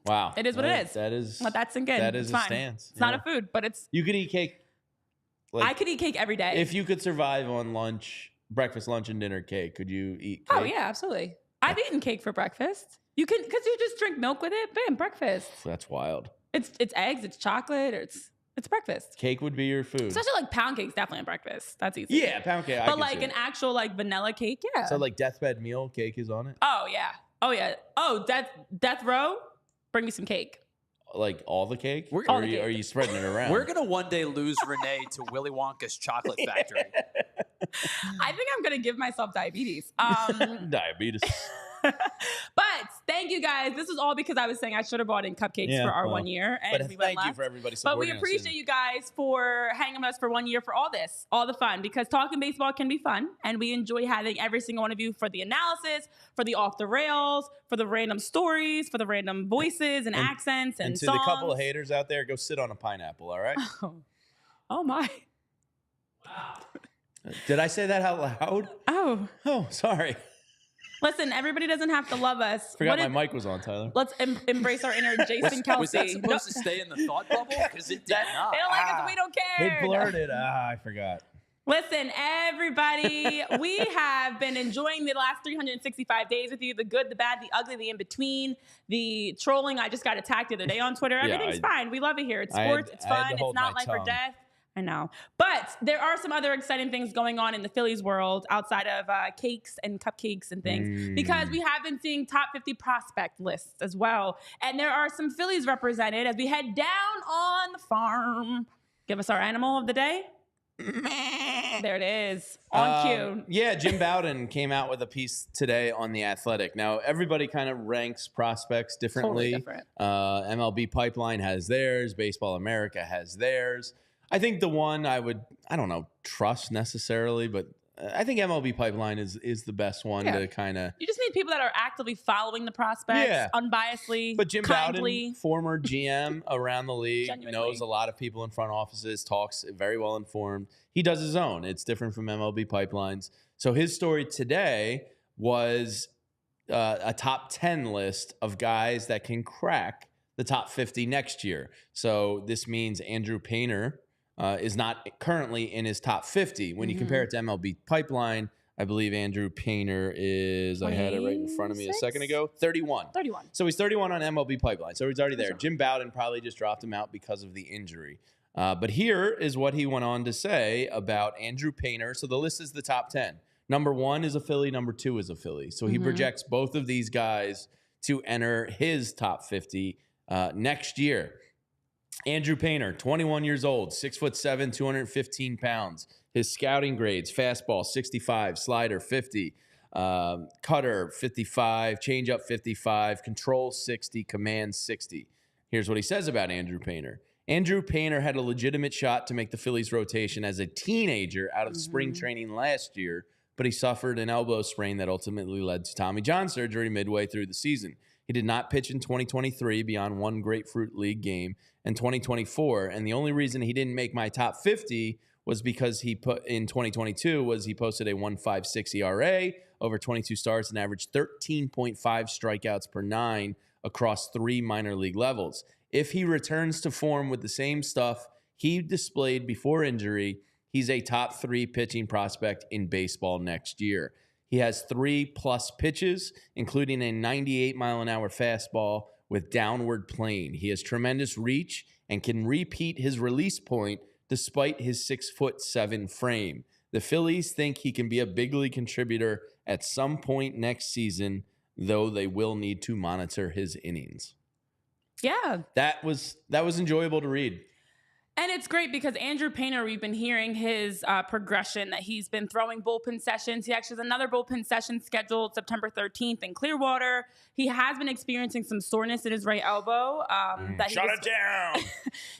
Wow. It is what it is. That is. Let that sink in. That is it's a stance. It's not a food, but it's. You could eat cake. I could eat cake every day. If you could survive on breakfast, lunch, and dinner cake, could you eat cake? Oh, yeah, absolutely. I've eaten cake for breakfast. You can, because you just drink milk with it. Bam, breakfast. That's wild. It's eggs, it's chocolate, or it's breakfast. Cake would be your food. Especially pound cake's definitely a breakfast. That's easy. Yeah, pound cake. But an actual vanilla cake, yeah. So deathbed meal cake is on it? Oh, yeah. Oh, yeah. Oh, death row? Bring me some cake. All the cake? Are you spreading it around? We're going to one day lose Renee to Willy Wonka's chocolate factory. I think I'm going to give myself diabetes. Diabetes. But Thank you guys. This was all because I was saying I should have bought in cupcakes for our 1 year. And but we went thank you left. for everybody supporting But we appreciate you guys for hanging with us for 1 year for all this, all the fun, because talking baseball can be fun. And we enjoy having every single one of you for the analysis, for the off the rails, for the random stories, for the random voices and accents and to songs. the couple of haters out there, go sit on a pineapple, all right? Oh my. Did I say that out loud? Oh, sorry. Listen, everybody doesn't have to love us. Forgot my mic was on, Tyler. Let's embrace our inner Jason Kelsey. Was that supposed to stay in the thought bubble? Because it did not. They don't like us, we don't care. It blurted. I forgot. Listen, everybody, we have been enjoying the last 365 days with you. The good, the bad, the ugly, the in-between, the trolling. I just got attacked the other day on Twitter. Everything's fine. We love it here. It's sports. It's fun. It's not life or death. I know. But there are some other exciting things going on in the Phillies world outside of cakes and cupcakes and things, because we have been seeing top 50 prospect lists as well. And there are some Phillies represented as we head down on the farm. Give us our animal of the day. There it is. On cue. Yeah, Jim Bowden came out with a piece today on The Athletic. Now, everybody kind of ranks prospects differently. Totally different. MLB Pipeline has theirs. Baseball America has theirs. I think the one I don't know, trust necessarily, but I think MLB Pipeline is the best one to kind of. You just need people that are actively following the prospects, unbiasedly, but Jim kindly. Bowden, former GM around the league, knows a lot of people in front offices, talks very well informed. He does his own. It's different from MLB Pipelines. So his story today was a top 10 list of guys that can crack the top 50 next year. So this means Andrew Painter is not currently in his top 50. When you compare it to MLB Pipeline, I believe Andrew Painter is, I had it right in front of me a second ago, 31. 31. So he's 31 on MLB Pipeline. So he's already there. Jim Bowden probably just dropped him out because of the injury. But here is what he went on to say about Andrew Painter. So the list is the top 10. Number 1 is a Philly. Number 2 is a Philly. So he projects both of these guys to enter his top 50 next year. Andrew Painter, 21 years old, 6'7", 215 pounds. His scouting grades: fastball 65, slider 50, cutter 55, changeup 55, control 60, command 60. Here's what he says about Andrew Painter. Andrew Painter had a legitimate shot to make the Phillies rotation as a teenager out of spring training last year, but he suffered an elbow sprain that ultimately led to Tommy John surgery midway through the season. He did not pitch in 2023 beyond one Grapefruit League game in 2024, and the only reason he didn't make my top 50 was because he posted a 1.56 ERA over 22 starts and averaged 13.5 strikeouts per 9 across 3 minor league levels. If he returns to form with the same stuff he displayed before injury, he's a top 3 pitching prospect in baseball next year. He has 3+ pitches, including a 98-mile-an-hour fastball with downward plane. He has tremendous reach and can repeat his release point despite his 6'7" frame. The Phillies think he can be a big league contributor at some point next season, though they will need to monitor his innings. Yeah. That was enjoyable to read. And it's great because Andrew Painter, we've been hearing his progression, that he's been throwing bullpen sessions. He actually has another bullpen session scheduled September 13th in Clearwater. He has been experiencing some soreness in his right elbow. Shut it down.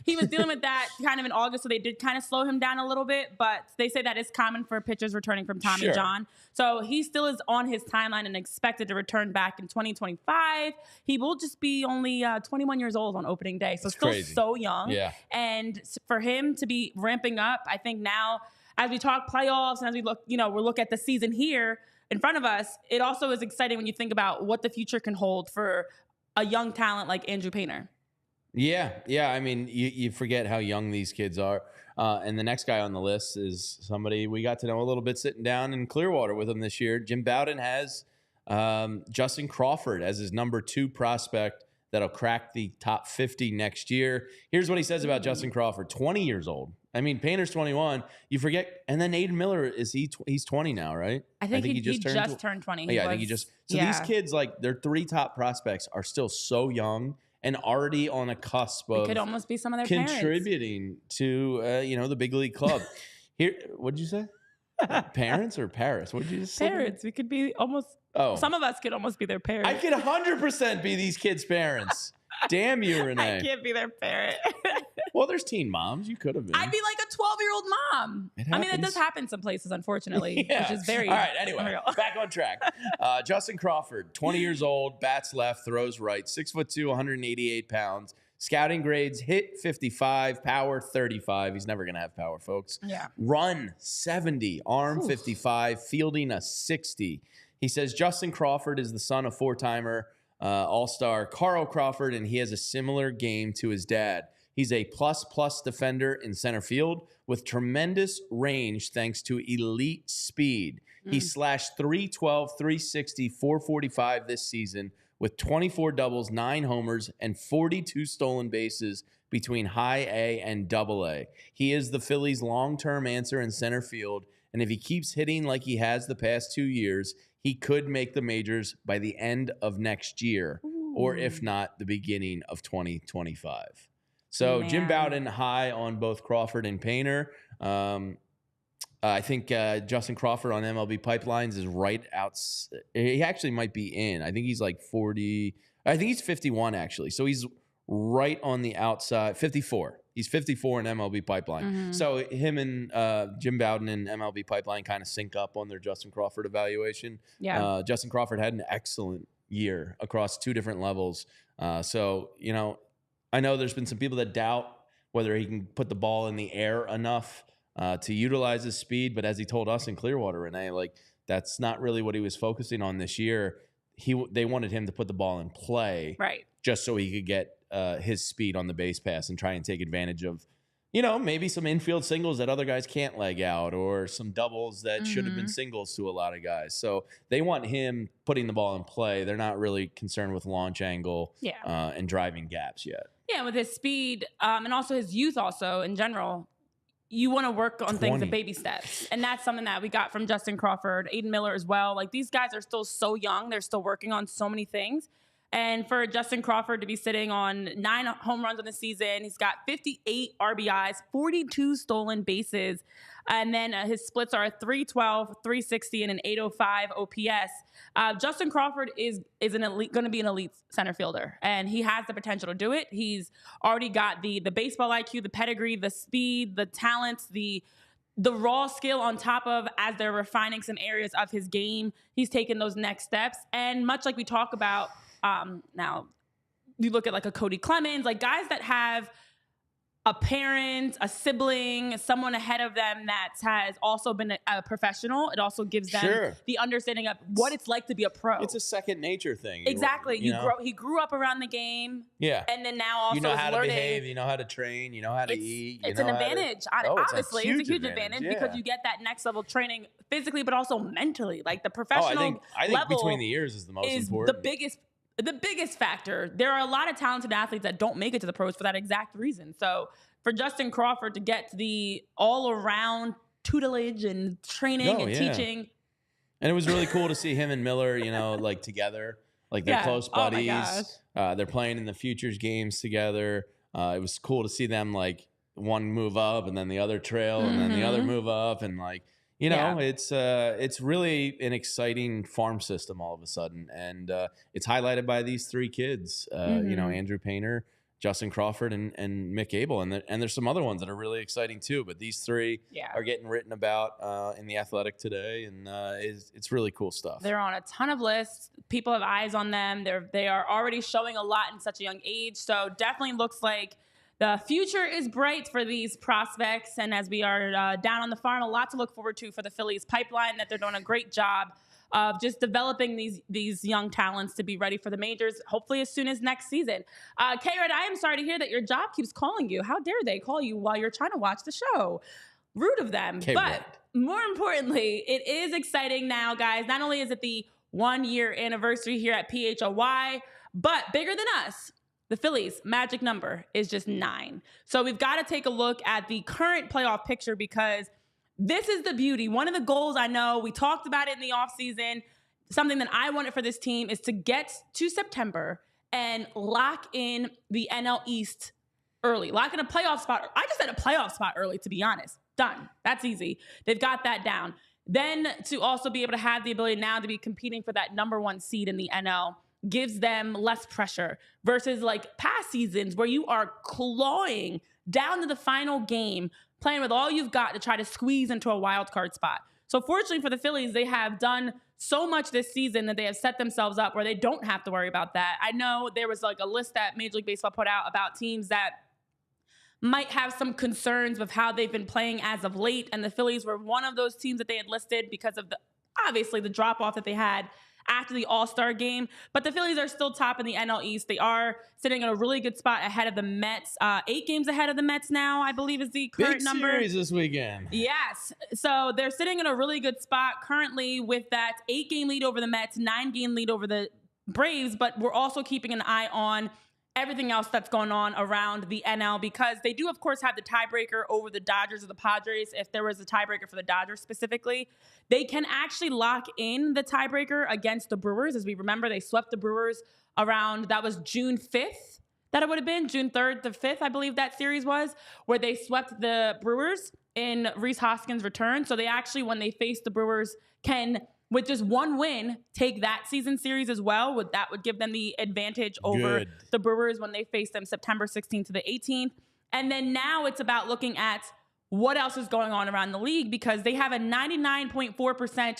He was dealing with that kind of in August, so they did kind of slow him down a little bit. But they say that is common for pitchers returning from Tommy John. So he still is on his timeline and expected to return back in 2025. He will just be only 21 years old on opening day, so That's still crazy. so young. Yeah. And for him to be ramping up, I think now as we talk playoffs and as we look, we'll look at the season here in front of us, it also is exciting when you think about what the future can hold for a young talent like Andrew Painter. Yeah. I mean, you forget how young these kids are. And the next guy on the list is somebody we got to know a little bit sitting down in Clearwater with him this year. Jim Bowden has Justin Crawford as his number 2 prospect that'll crack the top 50 next year. Here's what he says about Justin Crawford, 20 years old. I mean, Painter's 21. You forget. And then Aiden Miller, he's 20 now, right? I think he just turned 20. Yeah, I think he just. So these kids, like their 3 top prospects are still so young and already on a cusp of could almost be some of their contributing to, the big league club. Here, what did you say? Parents or Paris? What did you just say? Parents. We could be almost. Oh, some of us could almost be their parents. I could 100% be these kids' parents. Damn you, Renee. I can't be their parent. Well, there's teen moms. You could have been. I'd be like a 12-year-old mom. I mean, that does happen some places, unfortunately, which is very. All right, anyway, unreal. back on track. Justin Crawford, 20 years old, bats left, throws right, 6'2", 188 pounds. Scouting grades, hit 55, power 35. He's never going to have power, folks. Yeah. Run 70, arm 55, fielding a 60. He says Justin Crawford is the son of four-timer All-Star Carl Crawford, and he has a similar game to his dad. He's a plus defender in center field with tremendous range thanks to elite speed. He slashed 312, 360, 445 this season with 24 doubles, 9 homers, and 42 stolen bases between high A and double A. He is the Phillies' long-term answer in center field, and if he keeps hitting like he has the past 2 years, he could make the majors by the end of next year, or if not, the beginning of 2025. So Jim Bowden high on both Crawford and Painter. I think Justin Crawford on MLB Pipelines is right out. He actually might be in. I think he's like 40. I think he's 51 actually. So he's right on the outside. 54. He's 54 in MLB Pipeline. So him and Jim Bowden and MLB Pipeline kind of sync up on their Justin Crawford evaluation. Yeah. Justin Crawford had an excellent year across 2 different levels. So, you know, I know there's been some people that doubt whether he can put the ball in the air enough to utilize his speed. But as he told us in Clearwater, Renee, like that's not really what he was focusing on this year. They wanted him to put the ball in play, right? Just so he could get his speed on the base pass and try and take advantage of, you know, maybe some infield singles that other guys can't leg out or some doubles that should have been singles to a lot of guys. So they want him putting the ball in play. They're not really concerned with launch angle and driving gaps yet. Yeah, with his speed and also his youth also in general. You want to work on things at baby steps. And that's something that we got from Justin Crawford, Aiden Miller as well. Like these guys are still so young. They're still working on so many things. And for Justin Crawford to be sitting on 9 home runs on the season, he's got 58 RBIs, 42 stolen bases. And then his splits are a 312, 360, and an 805 OPS. Justin Crawford is going to be an elite center fielder, and he has the potential to do it. He's already got the baseball IQ, the pedigree, the speed, the talents, the raw skill on top of, as they're refining some areas of his game, he's taken those next steps. And much like we talk about now, you look at like a Cody Clemens, like guys that have a parent, a sibling, someone ahead of them that has also been a professional. It also gives them the understanding of what it's like to be a pro. It's a second nature thing. Exactly. He grew up around the game. Yeah. And then now also you know how to learning. Behave. You know how to train. You know how to eat. It's an advantage. Obviously, it's a huge advantage yeah. because you get that next level training physically, but also mentally. Like the professional I think between the years is the most important. The biggest factor. There are a lot of talented athletes that don't make it to the pros for that exact reason. So for Justin Crawford to get the all-around tutelage and training and teaching. And it was really cool to see him and Miller, you know, like together. Like they're close buddies. Oh my gosh. They're playing in the Futures games together. It was cool to see them like one move up and then the other trail and then the other move up and like, you know, it's really an exciting farm system all of a sudden. And it's highlighted by these 3 kids, you know, Andrew Painter, Justin Crawford, and Mick Abel. And there's some other ones that are really exciting too. But these 3 are getting written about in The Athletic today. And it's really cool stuff. They're on a ton of lists. People have eyes on them. They are already showing a lot in such a young age. So definitely looks like the future is bright for these prospects, and as we are down on the farm, a lot to look forward to for the Phillies pipeline, that they're doing a great job of just developing these young talents to be ready for the majors, hopefully as soon as next season. K-Red, I am sorry to hear that your job keeps calling you. How dare they call you while you're trying to watch the show? Rude of them. But more importantly, it is exciting now, guys. Not only is it the 1-year anniversary here at PHLY, but bigger than us, the Phillies' magic number is just 9. So we've got to take a look at the current playoff picture because this is the beauty. One of the goals, I know, we talked about it in the offseason, something that I wanted for this team is to get to September and lock in the NL East early. Lock in a playoff spot. I just said a playoff spot early, to be honest. Done. That's easy. They've got that down. Then to also be able to have the ability now to be competing for that number 1 seed in the NL gives them less pressure versus like past seasons where you are clawing down to the final game, playing with all you've got to try to squeeze into a wild card spot. So fortunately for the Phillies, they have done so much this season that they have set themselves up where they don't have to worry about that. I know there was like a list that Major League Baseball put out about teams that might have some concerns with how they've been playing as of late. And the Phillies were one of those teams that they had listed because of obviously the drop off that they had after the All-Star game. But the Phillies are still top in the NL East. They are sitting in a really good spot ahead of the Mets. 8 games ahead of the Mets now, I believe is the current number. Big series this weekend. Yes. So they're sitting in a really good spot currently with that 8-game lead over the Mets, 9-game lead over the Braves. But we're also keeping an eye on everything else that's going on around the NL because they do, of course, have the tiebreaker over the Dodgers or the Padres. If there was a tiebreaker for the Dodgers specifically, they can actually lock in the tiebreaker against the Brewers. As we remember, they swept the Brewers around, that was June 5th, that it would have been, June 3rd to 5th, I believe that series was, where they swept the Brewers in Rhys Hoskins' return. So they actually, when they face the Brewers, can, with just 1 win, take that season series as well. That would give them the advantage over the Brewers when they face them September 16th to the 18th. And then now it's about looking at what else is going on around the league because they have a 99.4%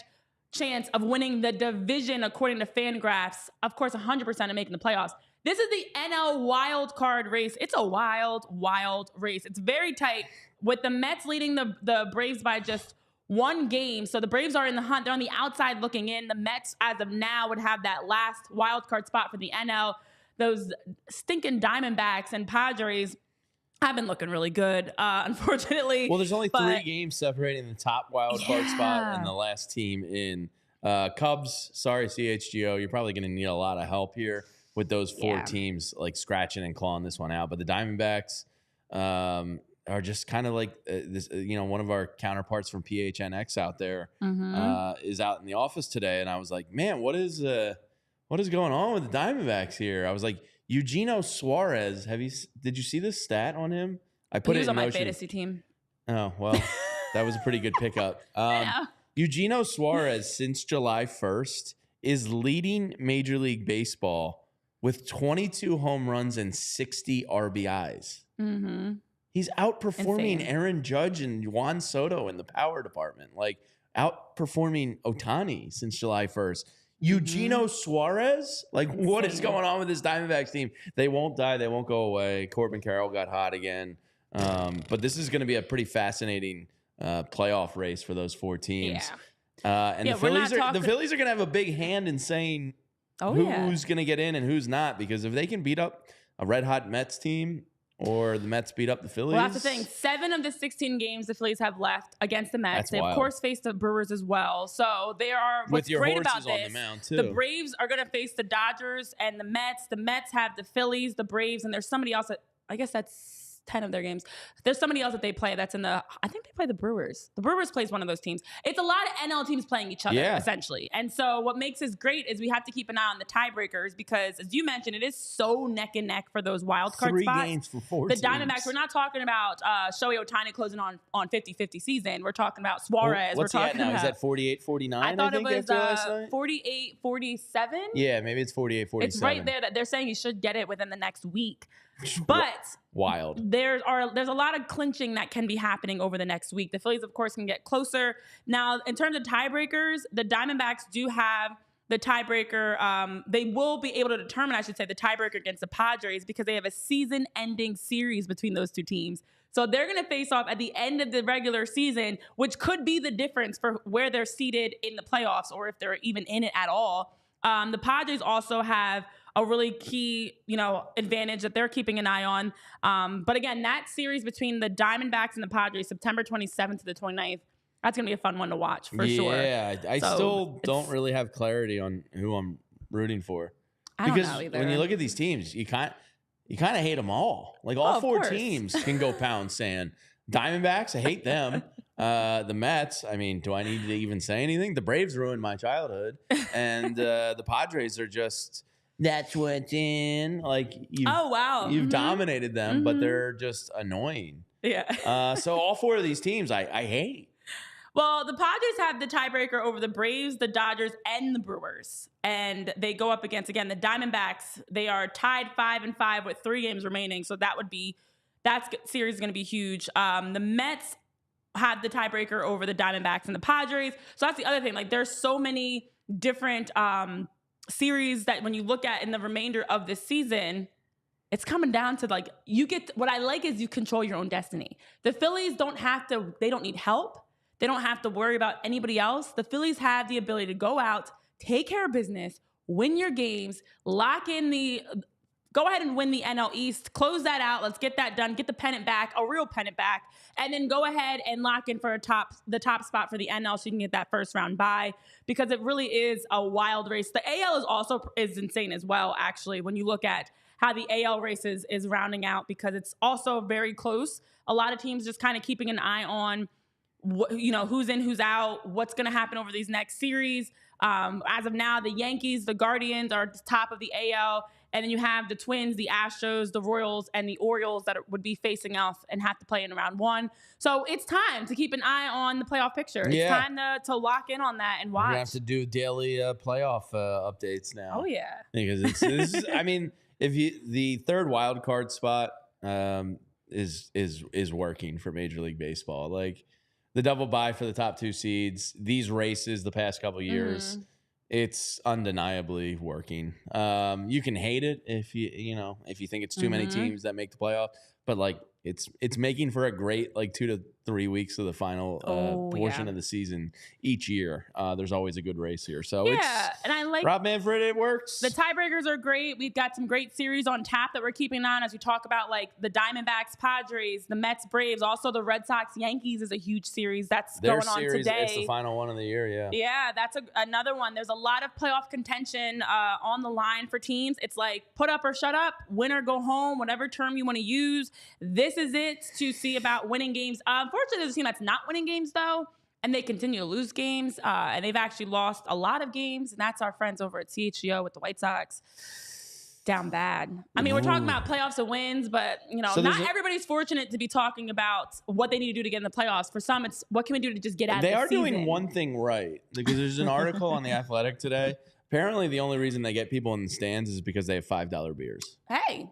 chance of winning the division according to FanGraphs. Of course, 100% of making the playoffs. This is the NL wild card race. It's a wild, wild race. It's very tight with the Mets leading the Braves by just 1 game. So the Braves are in the hunt. They're on the outside looking in. The Mets, as of now, would have that last wild card spot for the NL. Those stinking Diamondbacks and Padres have been looking really good, unfortunately. Well, there's only 3 games separating the top wild card spot and the last team in. Cubs, sorry, CHGO, you're probably going to need a lot of help here with those 4 teams like scratching and clawing this one out. But the Diamondbacks are just kind of like this. One of our counterparts from PHNX out there is out in the office today, and I was like, man, what is going on with the Diamondbacks here? I was like, Eugenio Suarez. Did you see this stat on him? I put he it was in on motion. my fantasy team. Oh well, that was a pretty good pickup. Eugenio Suarez since July 1st is leading Major League Baseball with 22 home runs and 60 RBIs. Mm-hmm. He's outperforming Aaron Judge and Juan Soto in the power department, like outperforming Ohtani since July 1st. Eugenio Suarez? Like, what is going on with this Diamondbacks team? They won't die. They won't go away. Corbin Carroll got hot again. But this is going to be a pretty fascinating playoff race for those 4 teams. Yeah. And the Phillies are going to have a big hand in saying who's going to get in and who's not, because if they can beat up a red-hot Mets team or the Mets beat up the Phillies. Well, that's the thing. 7 of the 16 games the Phillies have left against the Mets. They, of course, face the Brewers as well. So they are, what's great about this, on the mound too. The Braves are going to face the Dodgers and the Mets. The Mets have the Phillies, the Braves, and there's somebody else that, I guess that's 10 of their games. There's somebody else that they play that's in I think they play the Brewers. The Brewers plays one of those teams. It's a lot of NL teams playing each other, essentially. And so what makes this great is we have to keep an eye on the tiebreakers because, as you mentioned, it is so neck and neck for those wild card 3 spots. 3 games for 4 The teams. Diamondbacks, we're not talking about Shohei Ohtani closing on 50-50 season. We're talking about Suarez. What's we're he talking at now? about, He's at 48-49, I thought it was after 48-47. Yeah, maybe it's 48-47. It's right there that they're saying he should get it within the next week. But wild. There's a lot of clinching that can be happening over the next week. The Phillies, of course, can get closer. Now, in terms of tiebreakers, the Diamondbacks do have the tiebreaker. They will be able to determine, I should say, the tiebreaker against the Padres because they have a season-ending series between those 2 teams. So they're going to face off at the end of the regular season, which could be the difference for where they're seated in the playoffs or if they're even in it at all. The Padres also have a really key, advantage that they're keeping an eye on. But again, that series between the Diamondbacks and the Padres, September 27th to the 29th, that's going to be a fun one to watch for sure. Yeah, I still don't really have clarity on who I'm rooting for. I don't know either. Because when you look at these teams, you kind of hate them all. Like all 4 teams can go pound sand. Diamondbacks, I hate them. The Mets, I mean, do I need to even say anything? The Braves ruined my childhood. And the Padres are just... That's what's in. Like you've dominated them, but they're just annoying. Yeah. So all 4 of these teams I hate. Well, the Padres have the tiebreaker over the Braves, the Dodgers, and the Brewers. And they go up against, again, the Diamondbacks. They are tied 5-5 with 3 games remaining. So that series is going to be huge. The Mets have the tiebreaker over the Diamondbacks and the Padres. So that's the other thing. Like, there's so many different series that when you look at in the remainder of this season, it's coming down to like, what I like is you control your own destiny. The Phillies they don't need help. They don't have to worry about anybody else. The Phillies have the ability to go out, take care of business, win your games, go ahead and win the NL East, close that out. Let's get that done. Get the pennant back, a real pennant back, and then go ahead and lock in for the top spot for the NL so you can get that first round bye, because it really is a wild race. The AL is insane as well, actually, when you look at how the AL races is rounding out, because it's also very close. A lot of teams just kind of keeping an eye on who's in, who's out, what's going to happen over these next series. As of now, the Yankees, the Guardians are at the top of the AL. And then you have the Twins, the Astros, the Royals, and the Orioles that would be facing off and have to play in round 1. So it's time to keep an eye on the playoff picture. It's time to lock in on that and watch. We're going to have to do daily playoff updates now. Oh, yeah. Because it's I mean, the third wild card spot is working for Major League Baseball. Like, the double bye for the top 2 seeds, these races the past couple years, it's undeniably working. You can hate it if you think it's too many teams that make the playoff, but like it's making for a great 2 to 3 weeks of the final portion of the season each year. There's always a good race here. So and I like Rob Manfred. It works. The tiebreakers are great. We've got some great series on tap that we're keeping on as we talk about like the Diamondbacks, Padres, the Mets, Braves. Also, the Red Sox, Yankees is a huge series that's going on today. It's the final one of the year. Yeah. Yeah, that's another one. There's a lot of playoff contention on the line for teams. It's like put up or shut up, win or go home, whatever term you want to use. This is it to see about winning games. Unfortunately, there's a team that's not winning games, though, and they continue to lose games, and they've actually lost a lot of games, and that's our friends over at PHLY with the White Sox. Down bad. I mean, we're talking about playoffs and wins, but, not everybody's fortunate to be talking about what they need to do to get in the playoffs. For some, it's what can we do to just get out of the season. They are doing one thing right, because there's an article on The Athletic today. Apparently, the only reason they get people in the stands is because they have $5 beers. Hey.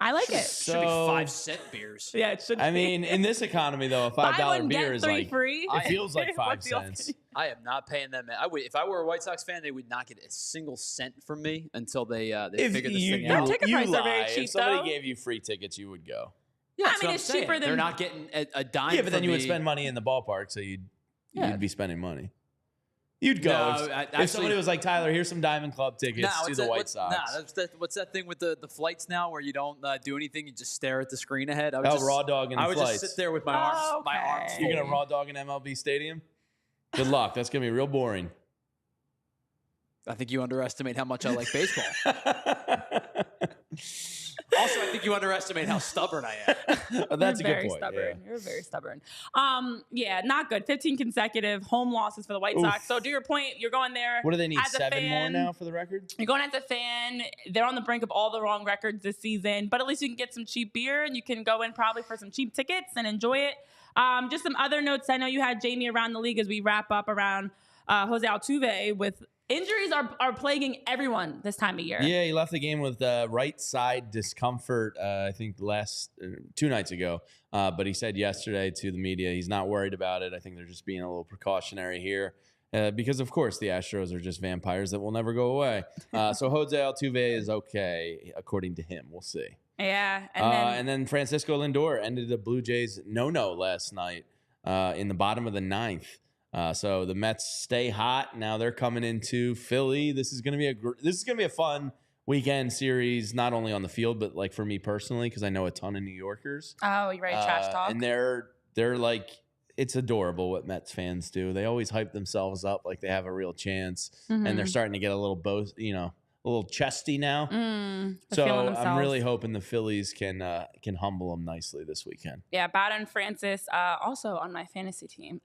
I like it. Should be 5-cent beers. Yeah, it should be. I mean, in this economy, though, a $5 beer is like free. It feels like 5 cents. I am not paying them. If I were a White Sox fan, they would not get a single cent from me until they figure this thing out. Their ticket prices are very cheap. If somebody gave you free tickets, you would go. Yeah, I mean, it's cheaper than they're not getting a dime. Yeah, but then you would spend money in the ballpark, so you'd be spending money. You'd go if somebody was like, Tyler, here's some Diamond Club tickets to the White Sox. What's that thing with the flights now where you don't do anything, you just stare at the screen ahead? Raw dog and I would flights. just sit there with my arms. You're going to raw dog in MLB Stadium? Good luck. That's going to be real boring. I think you underestimate how much I like baseball. Also, I think you underestimate how stubborn I am. That's a good point. Stubborn. Yeah. You're very stubborn. Not good. 15 consecutive home losses for the White Sox. So to your point, you're going there. What do they need? 7 more now for the record? You're going as a fan. They're on the brink of all the wrong records this season, but at least you can get some cheap beer and you can go in probably for some cheap tickets and enjoy it. Just some other notes. I know you had Jamie around the league as we wrap up around Jose Altuve with injuries are plaguing everyone this time of year. Yeah, he left the game with right side discomfort, I think 2 nights ago. But he said yesterday to the media he's not worried about it. I think they're just being a little precautionary here because, of course, the Astros are just vampires that will never go away. So Jose Altuve is okay, according to him. We'll see. Yeah. And then Francisco Lindor ended the Blue Jays no last night in the bottom of the 9th. So the Mets stay hot. Now they're coming into Philly. This is going to be a fun weekend series, not only on the field, but like for me personally, because I know a ton of New Yorkers. Oh, you ready to trash talk? And they're like, it's adorable what Mets fans do. They always hype themselves up like they have a real chance, and they're starting to get a little a little chesty now. So I'm really hoping the Phillies can humble them nicely this weekend. Yeah, Bada and Francis also on my fantasy team.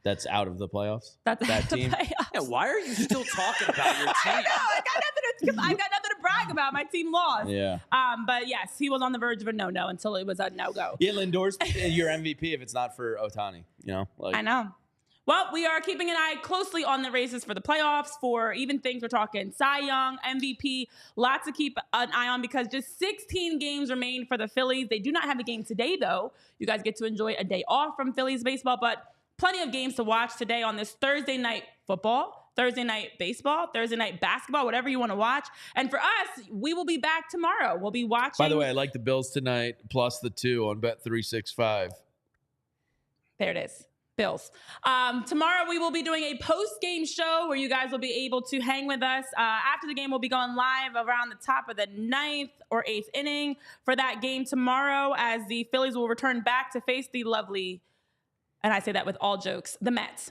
That's out of the playoffs? That's that team? Yeah, why are you still talking about your team? I know. I got nothing to because I've got nothing to brag about. My team lost. Yeah. But yes, he was on the verge of a no-no until it was a no-go. Yeah, Lindor's your MVP if it's not for Ohtani. I know. Well, we are keeping an eye closely on the races for the playoffs, for even things. We're talking Cy Young, MVP, lots to keep an eye on because just 16 games remain for the Phillies. They do not have a game today, though. You guys get to enjoy a day off from Phillies baseball, but plenty of games to watch today on this Thursday night football, Thursday night baseball, Thursday night basketball, whatever you want to watch. And for us, we will be back tomorrow. We'll be watching. By the way, I like the Bills tonight plus the 2 on Bet365. There it is. Bills. Tomorrow we will be doing a post-game show where you guys will be able to hang with us. After the game, we'll be going live around the top of the 9th or 8th inning for that game tomorrow as the Phillies will return back to face the lovely, and I say that with all jokes, the Mets.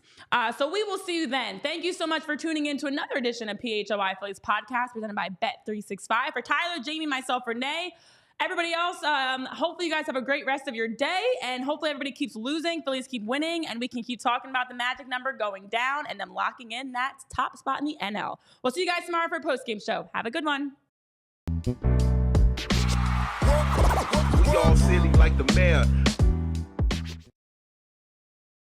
So we will see you then. Thank you so much for tuning in to another edition of PHLY Phillies podcast presented by Bet365. For Tyler, Jamie, myself, Renee, everybody else, hopefully you guys have a great rest of your day, and hopefully everybody keeps losing, Phillies keep winning, and we can keep talking about the magic number going down and them locking in that top spot in the NL. We'll see you guys tomorrow for a post-game show. Have a good one. We all silly like the mayor.